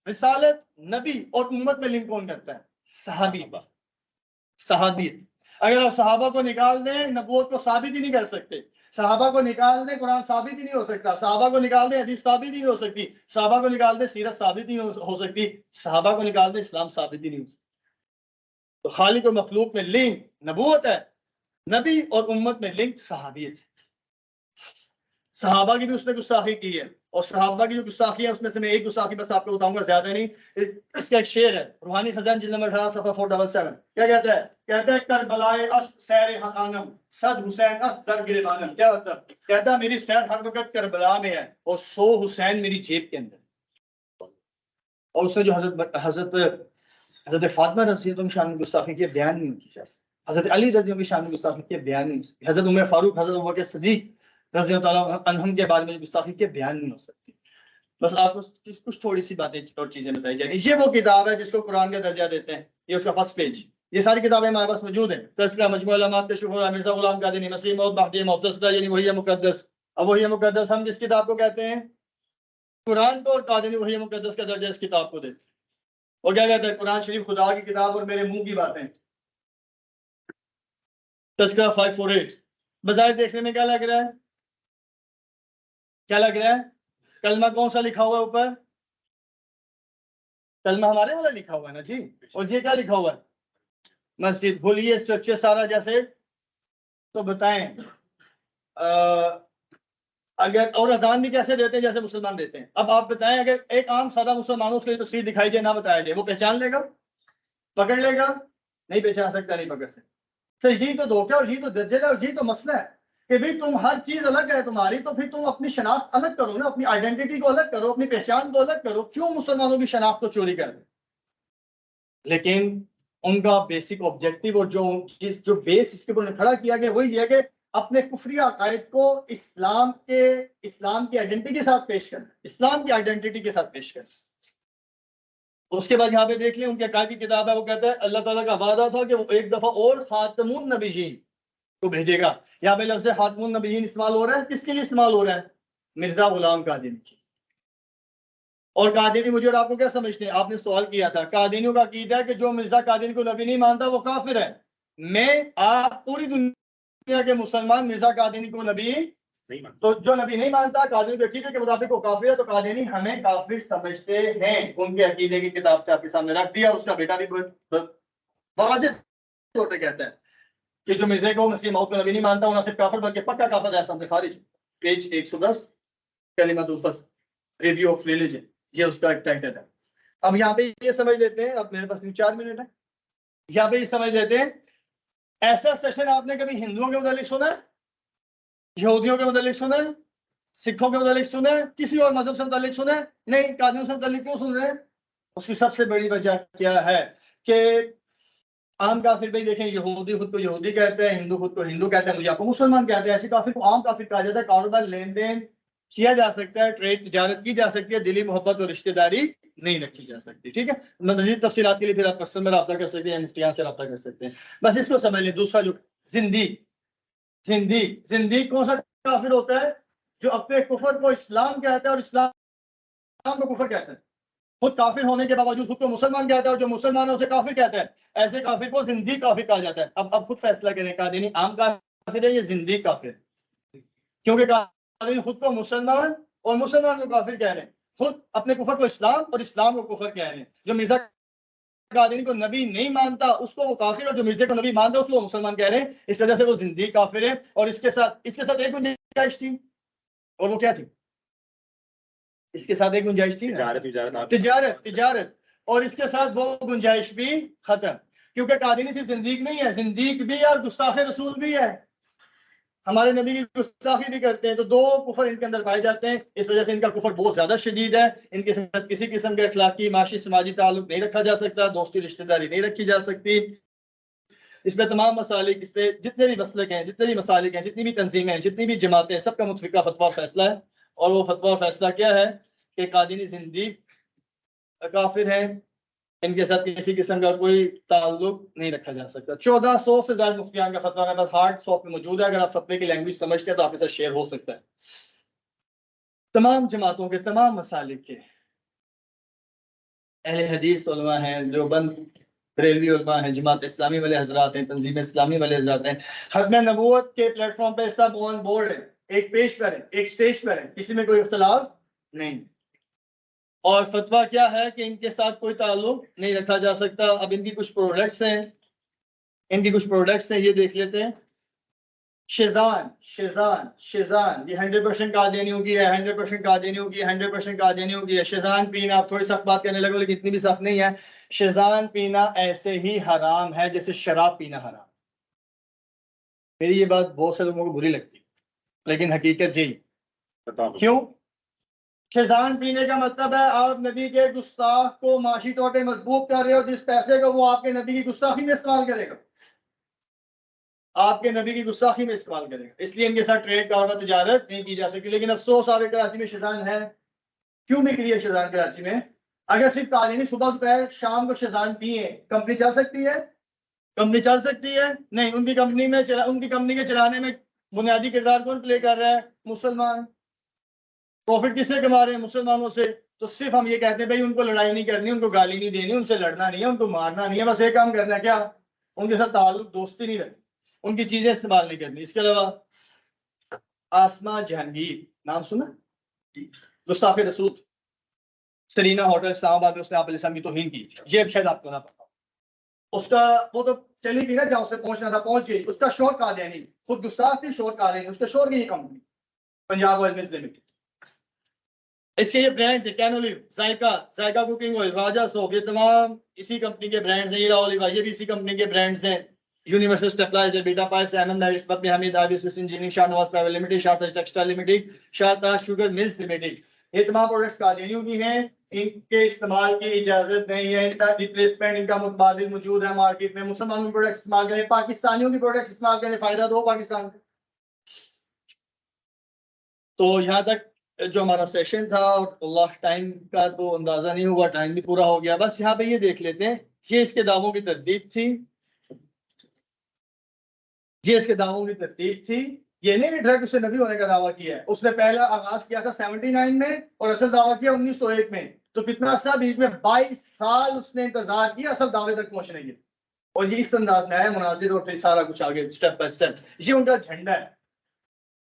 रिसालत, नबी और उम्मत में लिंक कौन करता है? सहाबी। सहाबी। अगर आप सहाबा को निकाल दें नबूवत को साबित ही नहीं कर सकते। सहाबा को निकाल दें कुरान साबित ही नहीं हो सकता। सहाबा को निकाल दें हदीस साबित ही नहीं हो सकती। सहाबा को निकाल दें सीरत साबित ही नहीं हो सकती। सहाबा को निकाल दें इस्लाम साबित ही नहीं हो सकता। तो खालिक और मखलूक में लिंक नबूवत है, नबी और उम्मत में लिंक सहाबियत है। सहाबा की भी उसने गुस्ताखी की है और सहाबा की जो गुस्ताखी है उसमें से मैं एक गुस्ताखी बस आपको बताऊंगा, ज्यादा नहीं। इसका एक शेर है, रूहानी खजान जिल्द नंबर 18 सफा 477। क्या कहता है? कहता है करबलाए अस सैर हतानम सद हुसैन अस दर गिरबानम। क्या मतलब? कहता है मेरी सैर हर वक्त करबला में है और 100 हुसैन मेरी जेब के अंदर। और उसने जो हजरत फातिमा रज़ी अल्लाह की शान में गुस्ताखी की बयान नहीं की जा सकती। हजरत अली रज़ी अल्लाह की शान में गुस्ताखी की बयान नहीं हो सकती। हजरत उमर फारूक, हजरत अबू बकर सिद्दीक रज़ी अल्लाह अन्हुम के बारे में गुस्ताखी के बयान नहीं हो सकती। बस आपको कुछ थोड़ी सी बातें और चीजें बताई जाएंगी। ये वो किताब है जिसको कुरान का दर्जा देते हैं, ये उसका फर्स्ट पेज। ये सारी किताबें हमारे पास मौजूद हैं। तज़किरा, मजमू उलमात तशफ़ुर, मिर्ज़ा ग़ुलाम क़ादिनी, मसीह मौद, महदी मौत, तज़किरा यानी वही मुक़द्दस। अब वही मुक़द्दस हम किस किताब को कहते हैं? कुरान को। और क़ादिनी वही मुक़द्दस का दर्जा इस किताब को देते हैं। और क्या कहते हैं? कुरान शरीफ खुदा की किताब और मेरे मुंह की बातें। तज़किरा 548। बज़ाहिर देखने में क्या लग रहा है? क्या लग रहा है? कलमा कौन सा लिखा हुआ है ऊपर? कलमा हमारे वाला लिखा हुआ है ना जी। और ये क्या लिखा हुआ है? मस्जिद। भूलिए स्ट्रक्चर सारा जैसे। तो बताएं अगर, और अजान भी कैसे देते हैं? जैसे मुसलमान देते हैं। अब आप बताएं, अगर एक आम सादा मुसलमानों उसकी तस्वीर दिखाई जाए, ना बताया जाए, वो पहचान लेगा? पकड़ लेगा? नहीं पहचान सकता, नहीं पकड़ सकता। सही, यही तो धोखा और यही तो दज्जल है और यही तो मसला है कि भाई तुम हर चीज अलग है तुम्हारी, तो फिर तुम अपनी शनाख्त अलग करो ना, अपनी आइडेंटिटी को अलग करो, अपनी पहचान को अलग करो। क्यों मुसलमानों की शनाख्त को चोरी कर रहे? लेकिन उनका बेसिक ऑब्जेक्टिव और जो बेस इसके ऊपर खड़ा किया गया वही है कि अपने कुफरी अकायद को इस्लाम की आइडेंटिटी के साथ पेश करना, इस्लाम की आइडेंटिटी के साथ पेश करना। उसके बाद यहाँ पे देख लें, उनकी अकायद की किताब है, वो कहता है अल्लाह ताला का वादा था कि वो एक दफा और खातमुन नबीयीन को भेजेगा। यहाँ पे लफ्ज़ खातमुन नबीयीन इस्तेमाल हो रहा है, किसके लिए इस्तेमाल हो रहा है? मिर्जा गुलाम कादिनी की। और कादिनी मुझे और आपको क्या समझते हैं? आपने सवाल किया था, कादिनियों का अकीदा है कि जो मिर्जा कादिनी को नबी नहीं मानता वो काफिर है। मैं, आप, पूरी दुनिया के मुसलमान मिर्जा कादिनी को नबी नहीं मानते। तो जो नबी नहीं मानता कादिनी के अकीदे के मुताबिक वो काफिर है, तो कादिनी हमें काफिर समझते हैं। उनके अकीदे की किताब से आपके सामने रख दिया। उसका बेटा भी वाज़ेह तौर पे कहता है कि जो मिर्जे को मसीह मौत में नबी नहीं मानता वो ना सिर्फ काफिर बल्कि पक्का काफिर है, समझे खारिज। पेज 110, कलिमातुल फस्ल, रिव्यू ऑफ रिलीजन, ये उसका एक टाइटल है। अब यहाँ पे ये समझ लेते हैं, अब मेरे पास 4 मिनट है, यहाँ पे ये समझ लेते हैं, ऐसा सेशन आपने कभी हिंदुओं के मुतालिक सुना है, यहूदियों के मुतालिक सुना है, सिखों के मुतालिक सुना है, किसी और मजहब से मुतालिक सुना है? नहीं। कादियों से मुतालिक क्यों सुन रहे हैं? उसकी सबसे बड़ी वजह क्या है कि आम काफिर भाई देखें, यहूदी खुद को यहूदी कहते हैं, हिंदू खुद को हिंदू कहते हैं, मुझे आपको मुसलमान कहते हैं। ऐसे काफिर को आम काफिर कहा जाता है। कारोबार लेन देन किया जा सकता है, ट्रेड तिजारत की जा सकती है, दिली मोहब्बत और रिश्तेदारी नहीं रखी जा सकती। ठीक है, मजीद तफसीलात के लिए फिर आप पर्सनल में रब्ता कर सकते हैं, मुफ्तियान से रब्ता कर सकते हैं। बस इसको समझ लें। दूसरा जो जिंदी जिंदी जिंदी कौन सा काफिर होता है? जो अपने कुफर को इस्लाम कहता है और इस्लाम को कुफर कहता है। खुद काफिर होने के बावजूद खुद को मुसलमान कहता है और जो मुसलमान है उसे काफिर कहता है। ऐसे काफिर को जिंदी काफिर कहा जाता है। अब खुद फैसला करें, कादिनी आम काफिर है या जिंदी काफिर? क्योंकि कादिनी खुद को मुसलमान और मुसलमान को काफिर कह रहे हैं, खुद अपने कुफर को इस्लाम और इस्लाम को कुफर कह रहे हैं। जो मिर्जा कादिनी को नबी नहीं मानता उसको वो काफिर, और जो मिर्जे को नबी मानता है उसको मुसलमान कह रहे हैं। इस वजह से वो जिंदी काफिर है। और इसके साथ एक गुंजाइश थी, और वो क्या थी? इसके साथ एक गुंजाइश थी, तिजारत। और इसके साथ वो गुंजाइश भी खत्म, क्योंकि कादिनी सिर्फ जिंदीक नहीं है, जिंदीक भी है और गुस्ताख रसूल भी है। हमारे नबी की गुस्ताखी भी करते हैं। तो दो कुफर इनके अंदर पाए जाते हैं। इस वजह से इनका कुफर बहुत ज्यादा शदीद है। इनके साथ किसी किस्म के अखलाकी, माशी, समाजी ताल्लुक नहीं रखा जा सकता, दोस्ती रिश्तेदारी नहीं रखी जा सकती। इस पे तमाम मसालिक, इस पे जितने भी मसलक हैं, जितने भी मसालिक हैं, जितनी भी तंजीमें हैं, जितनी भी जमातें हैं, सबका मुतफिका फतवा फैसला है। और वो फतवा फैसला क्या है कि कादिनी जिंदी काफिर हैं, इनके साथ किसी किस्म का कोई ताल्लुक नहीं रखा जा सकता। 1400 से ज्यादा मुफ्तियान का फतवा मेरे पास हार्ड सॉफ्ट में मौजूद है। अगर आप फतवे की लैंग्वेज समझते हैं तो आपके साथ शेयर हो सकता है। तमाम जमातों के, तमाम मसालिक के, अहले हदीस उलमा हैं, देवबंद बरेलवी उलमा हैं, जमात इस्लामी वाले हजरात हैं, तंजीम इस्लामी वाले हजरात हैं, खत्म नबूवत के प्लेटफॉर्म पे सब ऑन बोर्ड है, एक पेज पर है, एक स्टेज पर है, किसी में कोई इख्तलाफ नहीं। और फतवा क्या है कि इनके साथ कोई ताल्लुक नहीं रखा जा सकता। अब इनकी कुछ प्रोडक्ट्स हैं, ये देख लेते हैं। शेजान ये 100% कादियानियों की है, 100% कादियानियों की, 100% कादियानियों की है। शेजान पीना, आप थोड़ी सख्त बात करने लगे लेकिन इतनी भी सख्त नहीं है। शेजान पीना ऐसे ही हराम है जैसे शराब पीना हराम। मेरी ये बात बहुत से लोगों को बुरी लगती है, लेकिन हकीकत यही। क्यों? शेजान पीने का मतलब है आप नबी के गुस्ताख को माशी तौर पे मजबूत कर रहे हो, जिस पैसे को वो आपके नबी की गुस्ताखी में इस्तेमाल करेगा, आपके नबी की गुस्ताखी में इस्तेमाल करेगा। इसलिए इनके साथ ट्रेड, कारोबार, तिजारत नहीं की जा सकती। लेकिन अफसोस आप कराची में शेजान है, क्यों बिक रही है शेजान कराची में? अगर सिर्फ कादीनी सुबह दोपहर शाम को शेजान पिए, कंपनी चल सकती है? कंपनी चल सकती है? नहीं। उनकी कंपनी के चलाने में बुनियादी किरदार कौन प्ले कर रहा है? मुसलमान। प्रॉफिट किससे कमा रहे हैं? मुसलमानों से। तो सिर्फ हम ये कहते हैं भाई उनको लड़ाई नहीं करनी, उनको गाली नहीं देनी, उनसे लड़ना नहीं है, उनको मारना नहीं है, बस एक काम करना है, क्या? उनके साथ ताल्लुक दोस्ती नहीं रखनी, उनकी चीजें इस्तेमाल नहीं करनी। इसके अलावा आसमा जहांगीर नाम सुना? गुस्ताखे रसूल, सरीना होटल इस्लामाबाद में उसने आप की तौहीन की थी, ये शायद आपको ना पता। उसका वो तो चली गई ना, जहां उसे पहुंचना था पहुंच गई। उसका शोर कादियानी, खुद गुस्ताख थी, शोर कादियानी, उसके शोर की company Punjab oil mills limited. इसके ये ब्रांड्स है, कैनोलिव, जायका, जायका कुकिंग ऑयल, राजा सोप, ये तमाम इसी कंपनी के ब्रांड्स हैं। हीरा ओलिवा, ये भी इसी कंपनी के ब्रांड्स हैं। Universal stabiliser, beta pipes, MN lights, बत्ती Hamid, Abis engineering, Shahnawaz private limited, Shahtaj textile limited, Shahtaj sugar mills limited, ये तमाम प्रोडक्ट्स कादियानियों की हैं। इनके इस्तेमाल की इजाजत नहीं है, इनका रिप्लेसमेंट, इनका मुतबादिल मौजूद है मार्केट में। मुसलमानों के प्रोडक्ट्स इस्तेमाल करें, पाकिस्तानियों के प्रोडक्ट्स इस्तेमाल करें, फायदा दो पाकिस्तान को। तो यहाँ तक जो हमारा सेशन था, और अल्लाह टाइम का तो अंदाजा नहीं हुआ, टाइम भी पूरा हो गया। बस यहाँ पे ये देख लेते हैं, ये इसके दावों की तरतीब थी, ये इसके दावों की तरतीब थी। ये नहीं ड्रग उसने नबी होने का दावा किया है, उसने पहला आगाज किया था 79 में और असल दावा किया 1901 में। तो कितना अर्सा बीच में 22 साल उसने इंतजार किया असल दावे तक पहुंचने के। और ये इस अंदाज में है मुनासिर, और फिर सारा कुछ आगे स्टेप बाय स्टेप। ये उनका झंडा है,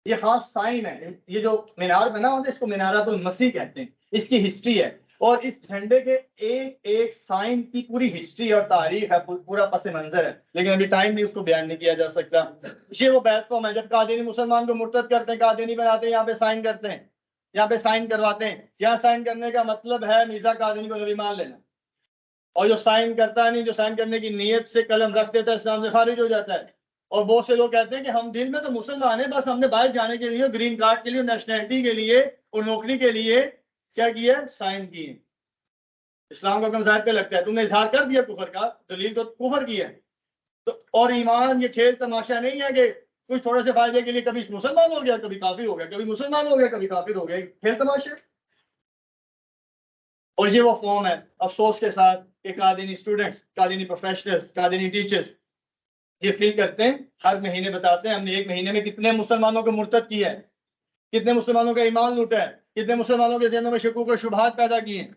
ये खास साइन है। ये जो मीनार बना होता है इसको मीनारातुल मसीह कहते हैं, इसकी हिस्ट्री है। और इस झंडे के एक एक साइन की पूरी हिस्ट्री और तारीख है, पूरा पस मंजर है, लेकिन अभी टाइम नहीं उसको बयान नहीं किया जा सकता। ये वो प्लेटफॉर्म है, जब कादियानी मुसलमान को मुर्तद करते हैं, कादियानी बनाते हैं, यहाँ पे साइन करते हैं, यहाँ पे साइन करवाते हैं। यहाँ साइन करने का मतलब है मिर्जा कादियानी को नबी मान लेना। और जो साइन करता नहीं, जो साइन करने की नीयत से कलम रख देता है, इस्लाम से खारिज हो जाता है। और बहुत से लोग कहते हैं कि हम दिल में तो मुसलमान हैं, बस हमने बाहर जाने के लिए, ग्रीन कार्ड के लिए, नेशनैलिटी के लिए और नौकरी के लिए क्या किया? साइन किए। इस्लाम का कम पे लगता है, तुमने इजहार कर दिया कुफर का, दलील तो कुफर की है। तो और ईमान ये खेल तमाशा नहीं है कि कुछ थोड़े से फायदे के लिए कभी मुसलमान हो गया, कभी काफिर हो गया, कभी मुसलमान हो गया, कभी काफिर हो गया, खेल तमाशा। और ये वो फॉर्म है अफसोस के साथ कि कादिनी स्टूडेंट्स, कादिनी प्रोफेशनल्स, कादिनी टीचर्स ये फील करते हैं, हर महीने बताते हैं हमने एक महीने में कितने मुसलमानों को मुर्तद किया है, कितने मुसलमानों का ईमान लूटा है, कितने मुसलमानों के ज़हनों में शकूक और शुबहात पैदा किए हैं।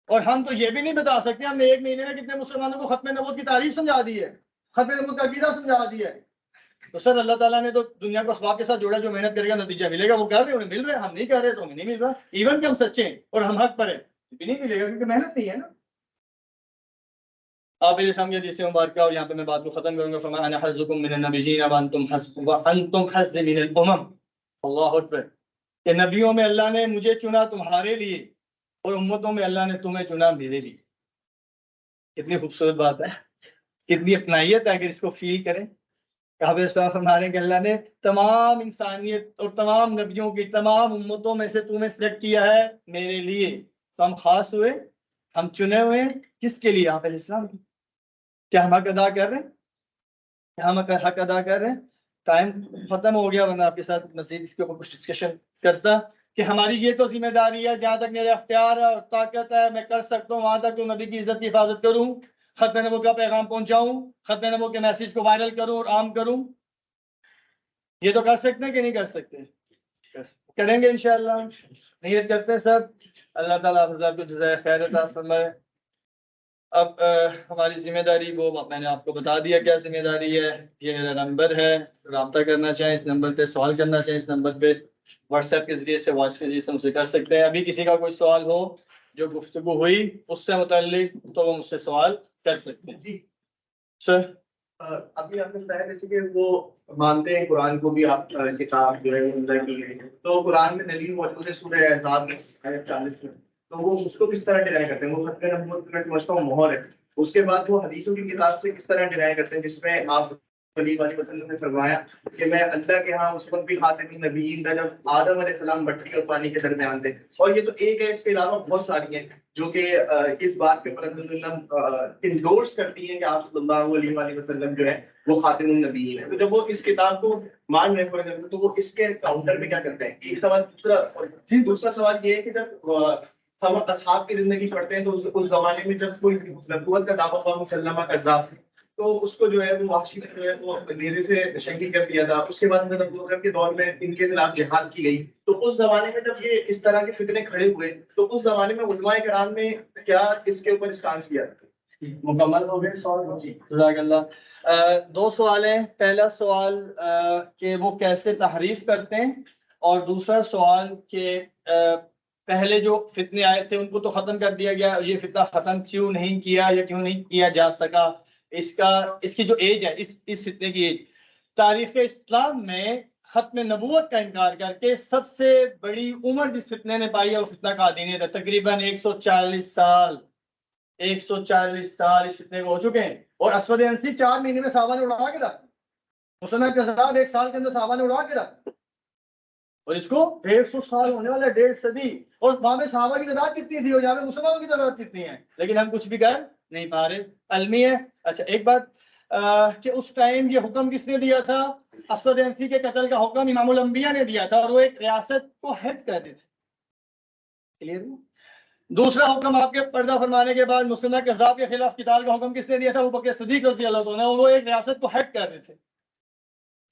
और हम तो ये भी नहीं बता सकते हमने एक महीने में कितने मुसलमानों को खत्म नबूवत की तारीफ समझा दी है, खत्म नबूवत का अकीदा समझा दिया है। तो सर अल्लाह ताला ने तो दुनिया को अस्बाब के साथ जोड़ा, जो मेहनत करेगा नतीजा मिलेगा। वो कर रहे हैं, उन्हें मिल रहा है, हम नहीं कर रहे तो हमें नहीं मिल रहा। इवन कि हम सच्चे हैं और हम हक पर हैं, भी नहीं मिलेगा क्योंकि मेहनत नहीं है ना। आप मेरे सामने हदीस मुबारक, और यहाँ पे मैं बात को खत्म करूंगा। फरमा अना हज़्ज़ुकुम मिनन नबिय्यीन व अंतुम हज़्ज़ मिनल उमम। अल्लाहु अकबर। कि नबियों में अल्लाह ने मुझे चुना तुम्हारे लिए, और उम्मतों में अल्लाह ने तुम्हें चुना मेरे लिए। कितनी खूबसूरत बात है, कितनी अपनाइयत है अगर इसको फील करें। हमारे कि अल्लाह ने तमाम इंसानियत और तमाम नबियों की तमाम उम्मतों में से तुम्हें सिलेक्ट किया है मेरे लिए। तो हम खास हुए, हम चुने हुए हैं किसके लिए? आप इस्लाम की। क्या हम हक अदा कर रहे हैं? क्या हम हक अदा कर रहे हैं? टाइम खत्म हो गया, वरना आपके साथ मजीद इसके ऊपर कुछ डिस्कशन करता कि हमारी ये तो जिम्मेदारी है, जहां तक मेरे अख्तियार है और ताकत है मैं कर सकता हूँ, वहां तक तो नबी की इज्जत की हिफाजत करूँ, खत्म नबूवत का पैगाम पहुंचाऊं, खत्म नबूवत के मैसेज को वायरल करूं और आम करूं। ये तो कर सकते हैं कि नहीं कर सकते? करेंगे इंशाअल्लाह, नियत करते हैं सब। अल्लाह ताला आप को जज़ाए खैर अता फरमाए। अब हमारी जिम्मेदारी वो मैंने आपको बता दिया क्या जिम्मेदारी है। ये मेरा नंबर है, रब्ता करना चाहें इस नंबर पे, सवाल करना चाहें इस नंबर पे, व्हाट्सएप के जरिए से, वॉइस के जरिए से मुझसे कर सकते हैं। अभी किसी का कोई सवाल हो जो गुफ्तगू हुई उससे मुताल्लिक, तो वो मुझसे सवाल कर सकते हैं। जी सर। अभी आपने बताया जैसे कि वो मानते हैं कुरान को भी, आप किताब जो है उम्दा की है, तो कुरान में दलील मौजूद है सूरह अहज़ाब में आयत 40 में, तो वो उसको किस तरह डिनाई करते हैं? वो खत्म नबूवत में समझता हूँ मोहर है। उसके बाद वो हदीसों की किताब से किस तरह डिनाई करते हैं जिसमें आप सल्लल्लाहु अलैहि वसल्लम ने फरमाया कि मैं अल्लाह के यहाँ उस वक्त भी खातिमुन नबिय्यीन था जब आदम अलैहिस्सलाम भट्टी और पानी के दरमियान थे। और ये तो एक है, इसके अलावा बहुत सारी हैं जो कि इस बात पे अल्हम्दुलिल्लाह इंडोर्स करती हैं कि आप सल्लल्लाहु अलैहि वसल्लम जो है वो खातिमुन नबीय्यीन है। तो जब वो इस किताब को मान रहे हैं तो वो इसके काउंटर में क्या करते हैं, एक सवाल दूसरा सवाल ये है कि जब हम असहाब की जिंदगी पढ़ते हैं तो उस जमाने में जब कोई नबूवत का दावा मुसल्लमा कज़्ज़ाब, तो उसको जो है वो वाहशी ने जो है वो नेज़े से शहीद कर दिया था। उसके बाद हज़रत अबू बकर के दौर में इनके खिलाफ जिहाद की गई। तो उस जमाने में जब ये इस तरह के फितने खड़े हुए तो उस जमाने में उलमाए किराम ने क्या इसके ऊपर स्टांस किया? मुकम्मल हो गए सवाल जी, जज़ाकल्लाह। दो सवाल हैं। पहला सवाल कि वो कैसे तहरीफ करते हैं, और दूसरा सवाल कि पहले जो फितने आए थे उनको तो खत्म कर दिया गया, ये फितना खत्म क्यों नहीं किया या क्यों नहीं किया जा सका, इसकी जो एज है, इस फितने की एज। तारीख इस्लाम में खत्म नबूवत का इनकार करके सबसे बड़ी उम्र जिस फितने ने पाई है वो फितना कादियानियत है। तकरीबन 140 साल 140 साल इस फितने को हो चुके हैं। और असवद अंसी 4 महीने में साहबा ने उड़ा के रख, मुसलमान कज़्ज़ाब 1 साल के अंदर साहबा ने उड़ा के रख, और इसको 150 साल होने वाला, 1.5 सदी। और वहां पे साहबा की तादाद कितनी थी और यहाँ पे मुसलमानों की तादाद कितनी है, लेकिन हम कुछ भी कर नहीं पा रहे। अलमी है। अच्छा, एक बात कि उस टाइम ये हुक्म किसने दिया था? असवद अंसी के कत्ल का हुक्म इमामुल अंबिया ने दिया था, और वो एक रियासत को हेड कर रहे थे। क्लियर? दूसरा हुक्म आपके पर्दा फरमाने के बाद मुसलमान कज़्ज़ाब के खिलाफ किताल का हुक्म किसने दिया था? अबू बकर सिद्दीक रज़ियल्लाहु अन्हु, वो एक रियासत को हेड कर रहे थे।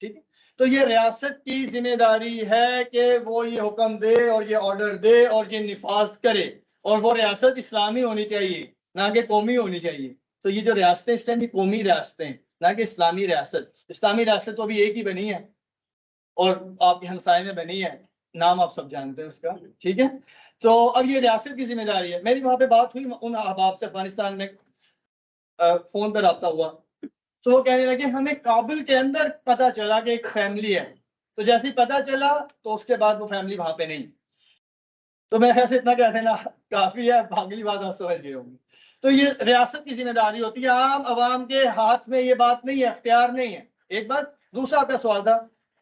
ठीक है, तो ये रियासत की जिम्मेदारी है कि वो ये हुक्म दे और ये ऑर्डर दे और ये निफाज करे, और वो रियासत इस्लामी होनी चाहिए, ना कि कौमी होनी चाहिए। तो ये जो रियासतें इस टाइम की कौमी रियासतें, ना कि इस्लामी रियासत। इस्लामी रियासत तो अभी एक ही बनी है और आपके हमसाये में बनी है, नाम आप सब जानते हैं उसका। ठीक है, तो अब ये रियासत की जिम्मेदारी है। मेरी वहां पे बात हुई उन अहबाब से अफगानिस्तान में, फोन पर रब्ता हुआ, तो वो कहने लगे हमें काबुल के अंदर पता चला कि एक फैमिली है, तो जैसे ही पता चला तो उसके बाद वो फैमिली वहां पे नहीं। तो मेरे ख्याल से इतना कह देना काफी है, अगली बात आप समझ गए होंगे। तो ये रियासत की जिम्मेदारी होती है, आम आवाम के हाथ में ये बात नहीं है, अख्तियार नहीं है। एक बात। दूसरा आपका सवाल था,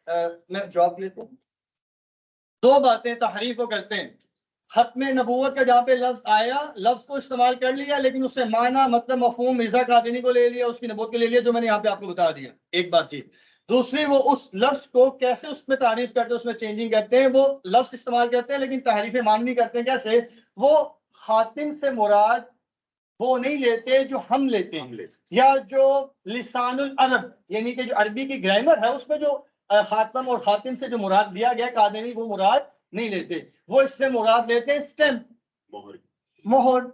मैं जवाब लेता हूँ। दो बातें तहरीफ वो करते हैं। खत्म नबूवत का जहाँ पे लफ्ज आया, लफ्ज को इस्तेमाल कर लिया, लेकिन उससे माना मतलब मफहूम मिर्जा कादिनी को ले लिया, उसकी नबूवत को ले लिया, जो मैंने यहाँ पे आपको बता दिया। एक बात जी। दूसरी, वो उस लफ्ज को कैसे उसमें तारीफ करते हैं, उसमें चेंजिंग करते हैं। वो लफ्ज इस्तेमाल करते हैं लेकिन तारीफ मानवी करते हैं। कैसे? वो खातिम से मुराद वो नहीं लेते जो हम लेते हैं, या जो लिसानुल अरब यानी कि जो अरबी की ग्रामर है उसमें जो खातम और खातिम से जो मुराद दिया गया कादिनी, वो मुराद नहीं लेते। वो इससे मुराद लेते हैं स्टैम्प, मोहर।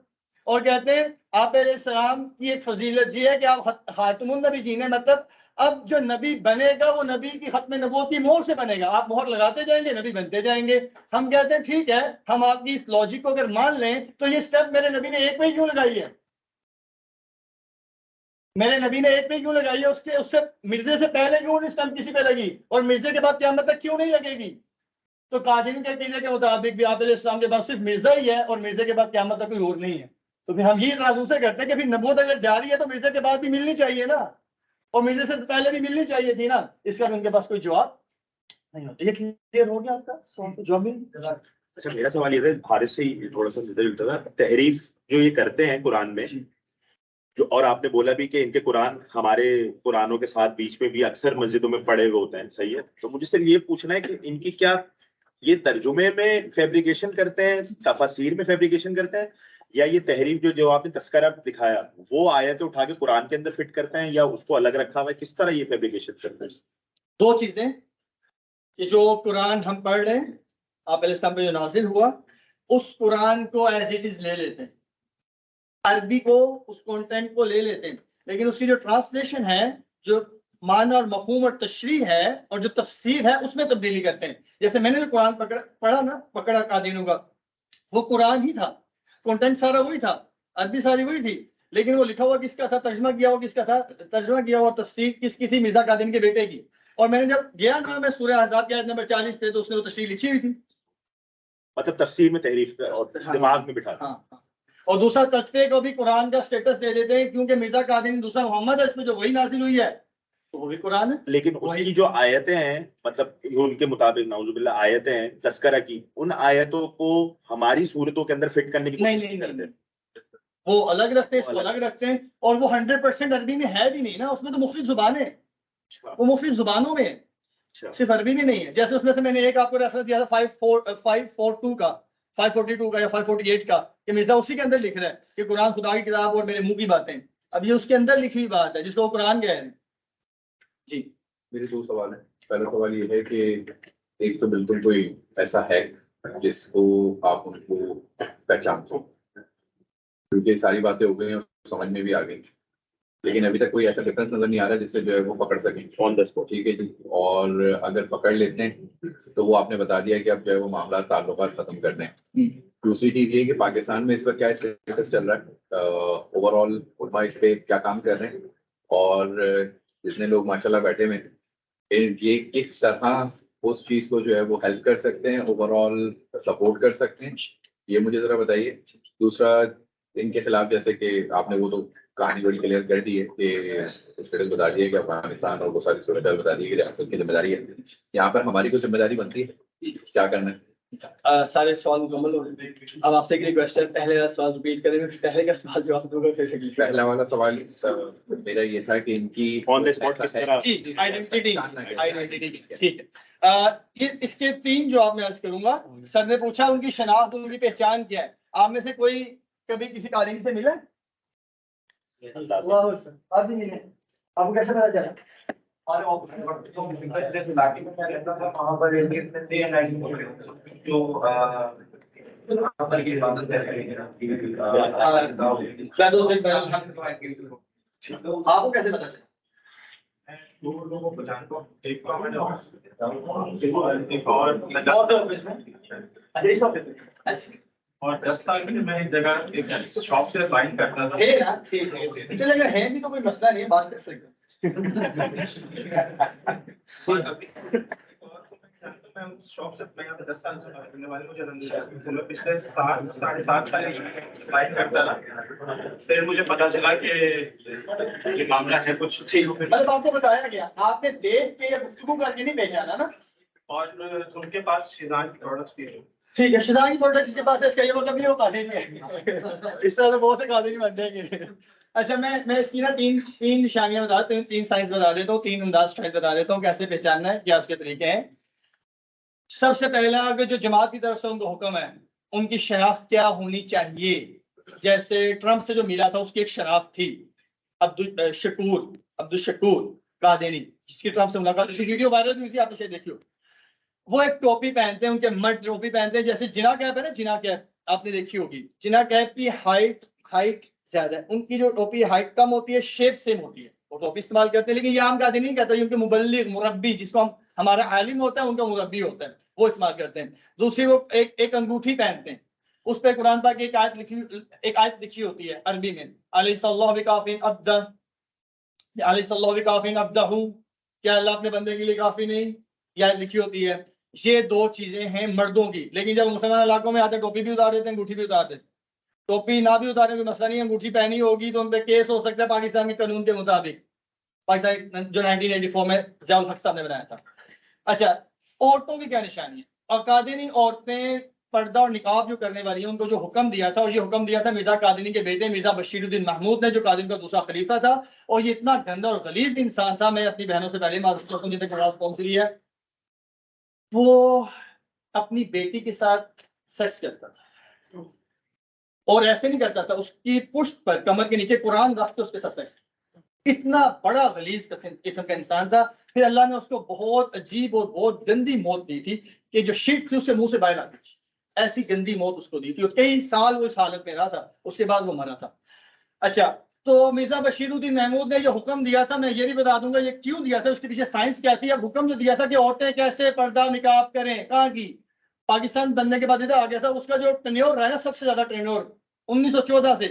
और कहते हैं आप अलैहिस्सलाम की एक फजीलत ये है कि आप खातमुन नबी जी ने, मतलब अब जो नबी बनेगा वो नबी की खत्म नबूवत की मोहर से बनेगा। आप मोहर लगाते जाएंगे, नबी बनते जाएंगे। हम कहते हैं ठीक है, हम आपकी इस लॉजिक को अगर मान लें तो ये स्टेप मेरे नबी ने एक में क्यों लगाई है? मेरे नबी ने एक में क्यों लगाई है? उससे मिर्जे से पहले क्यों स्टंप किसी पे लगी, और मिर्जे के बाद क़यामत तक क्यों नहीं लगेगी? तो कादिनी के अकीदे के मुताबिक भी आप अलैहिस्सलाम के पास सिर्फ मिर्जा ही है, और मिर्जे के बाद क़यामत तक कोई और नहीं है। तो फिर हम ये इतराज़ से करते हैं कि फिर नबूवत अगर जारी है तो मिर्जे के बाद भी मिलनी चाहिए ना, और मिर्जे से पहले भी मिलनी चाहिए थी ना। इसका भी उनके पास कोई जवाब नहीं होता। ये क्लियर हो गया आपका सवाल? जवाब मिल? अच्छा, मेरा सवाल ये था, हारिस से ही थोड़ा सा मिलता जुलता था। तहरीफ जो ये करते हैं कुरान में, जो, और आपने बोला भी कि इनके कुरान हमारे कुरानों के साथ बीच में भी अक्सर मस्जिदों में पड़े हुए होते हैं, सही है। तो मुझे सिर्फ ये पूछना है कि इनकी क्या ये तर्जुमे में फैब्रिकेशन करते हैं, तफसीर में फैब्रिकेशन करते हैं, या ये तहरीफ जो आपने तस्करा दिखाया वो आयतें उठा के कुरान के अंदर फिट करते हैं, या उसको अलग रखा हुआ है? किस तरह ये फैब्रिकेशन करते हैं? दो चीजें, कि जो कुरान हम पढ़ रहे हैं, आप अलैहिस्सलाम पे जो नाजिल हुआ, उस कुरान को एज इट इज ले लेते हैं, अरबी को, उस कंटेंट को ले लेते हैं, लेकिन उसकी जो ट्रांसलेशन है, जो माना और मफहूम और तशरीह है और जो तफसीर है, उसमें तब्दीली करते हैं। जैसे मैंने जो कुरान पकड़ा कादिनों का, वो कुरान ही था, कंटेंट सारा वही था, अरबी सारी वही थी, लेकिन वो लिखा हुआ किसका था, तर्जमा किया हुआ किसका था? तर्जमा किया हुआ तफसीर किसकी थी? मिर्जा कादिन के बेटे की। और मैंने जब गया ना मैं सूरह अहज़ाब की आयत नंबर 40 पे, तो उसने वो तशरीह लिखी हुई थी। मतलब तफसीर में तहरीफ और दिमाग में बिठा। हाँ। और दूसरा, तस्करे को भी कुरान का स्टेटस दे देते हैं, क्योंकि मिर्जा कादिन दूसरा मोहम्मद है, इसमें जो वही नाजिल हुई है तो वो भी कुरान है। लेकिन उसकी जो आयतें हैं, मतलब जो उनके मुताबिक नाउजुबिल्लाह आयतें हैं तस्करा की, उन आयतों को हमारी सूरतों के अंदर फिट करने की कोशिश नहीं करते। वो अलग रखते हैं, इसको अलग रखते हैं, और वो 100% अरबी में है भी नहीं ना, उसमें तो मुख्तलिफ जुबान है। अच्छा, वो मुख्तलिफ जुबानों में है, अच्छा, सिर्फ अरबी में नहीं है। जैसे उसमें से मैंने एक आपको रेफरेंस दिया था 542 का, 542 का या 548 का, कि मिर्जा उसी के अंदर लिख रहा है कि कुरान खुदा की किताब और मेरे मुंह की बातें। अब ये उसके अंदर लिखी हुई बात है जिसको वो कुरान कह रहे हैं। जी मेरे दो सवाल हैं। पहला सवाल ये है कि एक तो बिल्कुल कोई ऐसा है जिसको आप उनको पहचानते हो, क्योंकि सारी बातें हो गई हैं, समझ में भी आ गई, लेकिन अभी तक कोई ऐसा डिफरेंस नजर नहीं आ रहा जिससे जो है वो पकड़ सकें ऑन द स्पॉट। ठीक है जी। और अगर पकड़ लेते हैं तो वो आपने बता दिया कि अब जो है वो मामला ताल्लुकात खत्म करने हैं। दूसरी चीज ये कि पाकिस्तान में इस पर क्या स्टेटस चल रहा है, ओवरऑल उलमा इस पे क्या काम कर रहे हैं, और जितने लोग माशाल्लाह बैठे हुए हैं ये किस तरह उस चीज को जो है वो हेल्प कर सकते हैं, ओवरऑल सपोर्ट कर सकते हैं, ये मुझे जरा बताइए। दूसरा, इनके खिलाफ जैसे कि आपने वो तो कहानी बड़ी क्लियर कर दी है कि स्टेटस बता दिया कि अफगानिस्तान और वो सारी सूरत बता दी है कि रियासत की जिम्मेदारी है, यहाँ पर हमारी कोई जिम्मेदारी बनती है, क्या करना है? सारे सवाल मुकम्मल हो गए। अब आपसे एक रिक्वेस्ट है, पहले का सवाल रिपीट करें, पहले का सवाल जवाब दूंगा फिर अगली। पहला वाला सवाल मेरा ये था कि इनकी ऑन द स्पॉट किस तरह? जी, आइडेंटिटी, आइडेंटिटी, ठीक है। ठीक है। ये इसके 3 जवाब मैं अर्ज करूंगा। सर ने पूछा उनकी शनाख्त, उनकी पहचान क्या है। आप में से कोई कभी किसी कारीगर से मिला? अल्लाह से। वाह सर, आप भी मिले, आपको कैसे पता चला? और इलाके में मैं रहता था, वहाँ पर डे एंड नाइट जो वहाँ पर की इबादत आपको कैसे पता चला? दो लोगों को जानता हूँ, एक को मैंने एक और ऑफिस में, अच्छा, इस ऑफिस में। अच्छा, और 10 साल में मैं एक जगह एक शॉप से साइन करता था। है ना, ठीक है, चलेगा, है भी तो कोई मसला नहीं है, बात कर सकते और अभी मैं उस शॉप से मैं यहाँ पे 10 साल से रहने वाले, मुझे रंजीत पिछले 7 साढ़े 7 साल साइन करता था। फिर मुझे पता चला कि ये मामला है कुछ ठीक। मतलब आपको बताया गया, आपने देख के या गुफ्तगू करके नहीं पहचाना ना? और उनके पास शिजान की प्रोडक्ट्स थी। ठीक है, शिदाई प्रोडक्ट जिसके पास है, इसका ये मतलब नहीं हो कादिर नहीं है। इस तरह से बहुत से कादिर नहीं बनते हैं। अच्छा, मैं इसकी ना तीन निशानियां बता देता हूँ, 3 साइंस बता देता हूँ, 3 अंदाज शायद बता देता हूँ कैसे पहचानना है, क्या उसके तरीके हैं। सबसे पहला, अगर जो जमात की तरफ से उनको हुक्म है, उनकी शनाख्त क्या होनी चाहिए। जैसे ट्रंप से जो मिला था उसकी एक शनाख्त थी, अब्दुल शकूर कादेनी, जिसकी ट्रंप से मुलाकात थी, वीडियो वायरल हुई थी, आपने शायद देखी हो। वो एक टोपी पहनते हैं, उनके मर्द टोपी पहनते हैं, जैसे जिना कैप है ना, जिना कैप आपने देखी होगी। जिना कैप की हाइट ज्यादा है, उनकी जो टोपी हाइट कम होती है, शेप सेम होती है, वो टोपी इस्तेमाल करते हैं। लेकिन ये आम कादिर नहीं कहता, उनके मुबल्लिग मुरब्बी, जिसको हम हमारा आलिम होता है, उनका मुरब्बी होता है, वो इस्तेमाल करते हैं। दूसरी, वो एक अंगूठी पहनते हैं, उस पर कुरान पाक की एक आयत लिखी होती है अरबी में, अलैहिस्सल्लाहु बिकाफिन अब्दा, अलैहिस्सल्लाहु बिकाफिन अब्दहू, क्या अल्लाह अपने बंदे के लिए काफी नहीं, यह लिखी होती है। ये 2 चीजें हैं मर्दों की। लेकिन जब मुसलमान इलाकों में आते हैं, टोपी भी उतार देते हैं, अंगूठी भी उतार देते हैं। टोपी ना भी उतारने कोई मसला नहीं है, अंगूठी पहनी होगी तो उन पर केस हो सकता है पाकिस्तान के कानून के मुताबिक, पाकिस्तान जो 1984 में ज़ियाउल हक साहब ने बनाया था। अच्छा, औरतों की क्या निशानी है? और कादिनी औरतें पर्दा और निकाब जो करने वाली हैं, उनको जो हुक्म दिया था, और ये हुक्म दिया था मिर्जा कादिनी के बेटे मिर्जा बशीरुद्दीन महमूद ने, जो कादिनी का दूसरा खलीफा था। और ये इतना गंदा और गलीज इंसान था, मैं अपनी बहनों से पहले माजूर करता हूं जिन तक आवाज पहुंच रही है, वो अपनी बेटी के साथ सेक्स करता था, और ऐसे नहीं करता था, उसकी पुश्त पर, कमर के नीचे कुरान रख के उसके साथ सेक्स। इतना बड़ा गलीज किस्म का इंसान था। फिर अल्लाह ने उसको बहुत अजीब और बहुत गंदी मौत दी थी, कि जो शीट थी उसके मुंह से बाहर आती थी, ऐसी गंदी मौत उसको दी थी, और कई साल वो इस हालत में रहा था, उसके बाद वो मरा था। अच्छा, तो मिर्जा बशीरुद्दीन महमूद ने जो हुक्म दिया था, मैं ये भी बता दूंगा ये क्यों दिया था, उसके पीछे साइंस क्या थी। अब हुक्म जो दिया था कि औरतें कैसे पर्दा निकाब करें, कहाँ की, पाकिस्तान बनने के बाद इधर आ गया था, उसका जो टेन्योर रहा है ना, सबसे ज्यादा टेन्योर 1914 से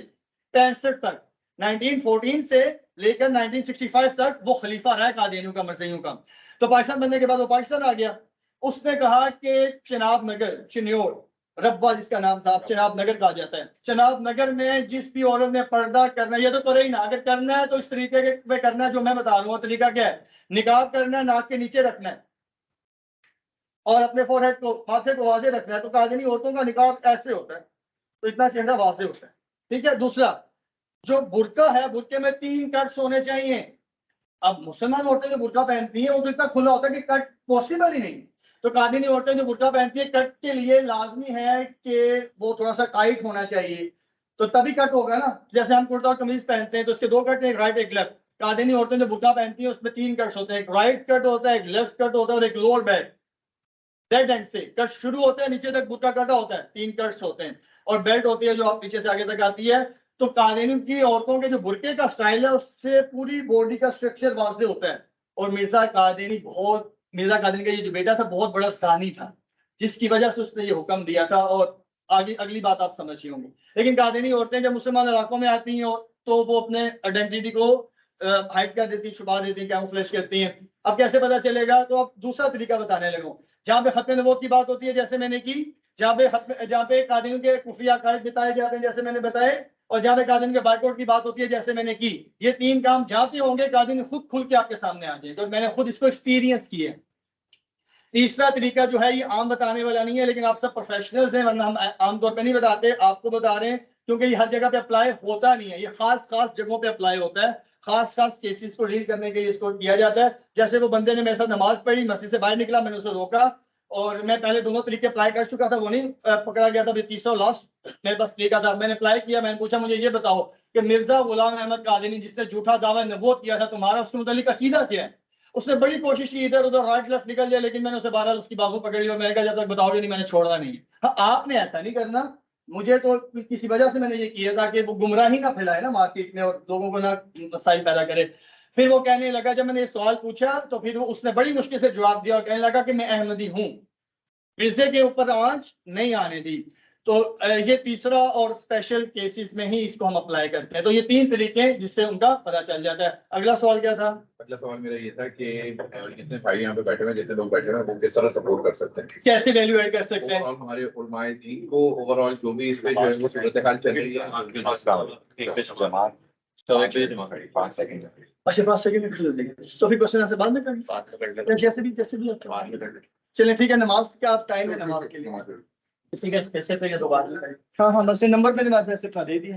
65 तक, 1914 से लेकर 1965 तक वो खलीफा रहा कादियानियों का, मरज़ियों का। तो पाकिस्तान बनने के बाद वो पाकिस्तान आ गया। उसने कहा कि चनाब नगर, चिन्योर रब्बा जिसका नाम था, अब चनाब नगर कहा जाता है, चनाब नगर में जिस भी औरत ने पर्दा करना है, ये तो करे ही ना, अगर करना है तो इस तरीके में करना है जो मैं बता रहा हूँ। तरीका क्या है? निकाब करना है, नाक के नीचे रखना है, और अपने फोरहेड को, माथे को वाजे रखना है। तो कादिनी औरतों का निकाब ऐसे होता है, तो इतना चेहरा वाजे होता है, ठीक है। दूसरा, जो बुरका है, बुरके में 3 कट्स होने चाहिए, अब मुसलमान औरतें जो बुर्का पहनती हैं वो तो इतना खुला होता है कि कट पॉसिबल ही नहीं। तो कादिनी औरतें जो बुर्का पहनती है कट के लिए लाजमी है कि वो थोड़ा सा टाइट होना चाहिए, तो तभी कट होगा ना। जैसे हम कुर्ता और कमीज पहनते हैं तो उसके दो कट हैं, एक राइट एक लेफ्ट। कादिनी औरतें जो बुर्का पहनती हैं उसमें 3 कट्स होते हैं, एक राइट कट होता है, एक लेफ्ट कट होता है और एक लोअर बेल्ट। डेड एंड से कट शुरू होता है, नीचे तक बुर्का कटा होता है, 3 कट्स होते हैं और बेल्ट होती है जो आप पीछे से आगे तक आती है। तो कादिनी की औरतों के जो बुर्के का स्टाइल है उससे पूरी बॉडी का स्ट्रक्चर वाज़ेह होता है। और मिर्जा कादिनी का ये जो बेटा था बहुत बड़ा ज़ानी था, जिसकी वजह से उसने ये हुक्म दिया था। और आगे अगली बात आप समझ ही होंगे। लेकिन कादिनी औरतें जब मुसलमान इलाकों में आती हैं तो वो अपने आइडेंटिटी को हाइड कर देती, छुपा देती, कैमोफ्लेज करती हैं। अब कैसे पता चलेगा? तो अब दूसरा तरीका बताने लगूं। जहां पे खत्म नबूवत की बात होती है जैसे मैंने की, जहाँ पे कादियों के कुफरी अकायद बताए जाते हैं जैसे मैंने बताए, और जहाँ पे कादिन के बाइकआउट की बात होती है जैसे मैंने की, ये 3 काम जहाँ पे होंगे कादिन खुद खुल के आपके सामने आ जाएंगे। तो मैंने खुद इसको एक्सपीरियंस किया। तीसरा तरीका जो है ये आम बताने वाला नहीं है, लेकिन आप सब प्रोफेशनल्स हैं वरना हम आमतौर पर नहीं बताते, आपको बता रहे हैं क्योंकि ये हर जगह पे अप्लाई होता नहीं है। ये खास खास जगहों पे अप्लाई होता है, खास खास केसेस को डील करने के लिए इसको किया जाता है। जैसे वो बंदे ने मेरे साथ नमाज पढ़ी, मस्जिद से बाहर निकला, मैंने उसे रोका और मैं पहले दोनों तरीके अप्लाई कर चुका था, वो नहीं पकड़ा गया था। तीसरा लास्ट मेरे पास तरीका था, मैंने अप्लाई किया। मैंने पूछा मुझे ये बताओ कि मिर्जा गुलाम अहमद कादिनी जिसने झूठा दावा नबूवत किया था तुम्हारा उसके मुतालिक अकीदा क्या है? उसने बड़ी कोशिश की इधर उधर राइट लेफ्ट निकल जाए, लेकिन मैंने उसे बहरहाल उसकी बाजू पकड़ ली और मैंने कहा जब तक बताओगे नहीं मैंने छोड़ना नहीं है। हाँ, आपने ऐसा नहीं करना। मुझे तो किसी वजह से मैंने ये किया था कि वो गुमराही ना फैलाए ना मार्केट में और लोगों को ना मसाइल पैदा करे। फिर वो कहने लगा, जब मैंने ये सवाल पूछा तो फिर उसने बड़ी मुश्किल से जवाब दिया और कहने लगा कि मैं अहमदी हूँ, मिर्जे के ऊपर आंच नहीं आने दी। तो ये तीसरा और स्पेशल केसेस में ही इसको हम अप्लाई करते हैं। तो ये 3 तरीके हैं जिससे उनका पता चल जाता है। अगला सवाल क्या था? अगला सवाल मेरा ये था कि जितने भाई यहाँ पे बैठे हुए हैं, जितने लोग बैठे हुए हैं, वो किस तरह सपोर्ट कर सकते हैं, कैसे वैल्यू ऐड कर सकते हैं? ओवरऑल हमारे उलमाए दीन को, ओवरऑल जो भी इस पे जो है वो सूरत हाल चल रही है। अच्छा 5 सेकंड में फिर देंगे तो फिर क्वेश्चन आंसर बाद में करेंगे, जैसे भी होता है। चलिए ठीक है, नमाज का आप टाइम है नमाज के लिए, किसी का स्पेसिफिक है तो बाद में करेंगे। हाँ हाँ, बस नंबर मैंने बाद में सिर्फ दे दिए।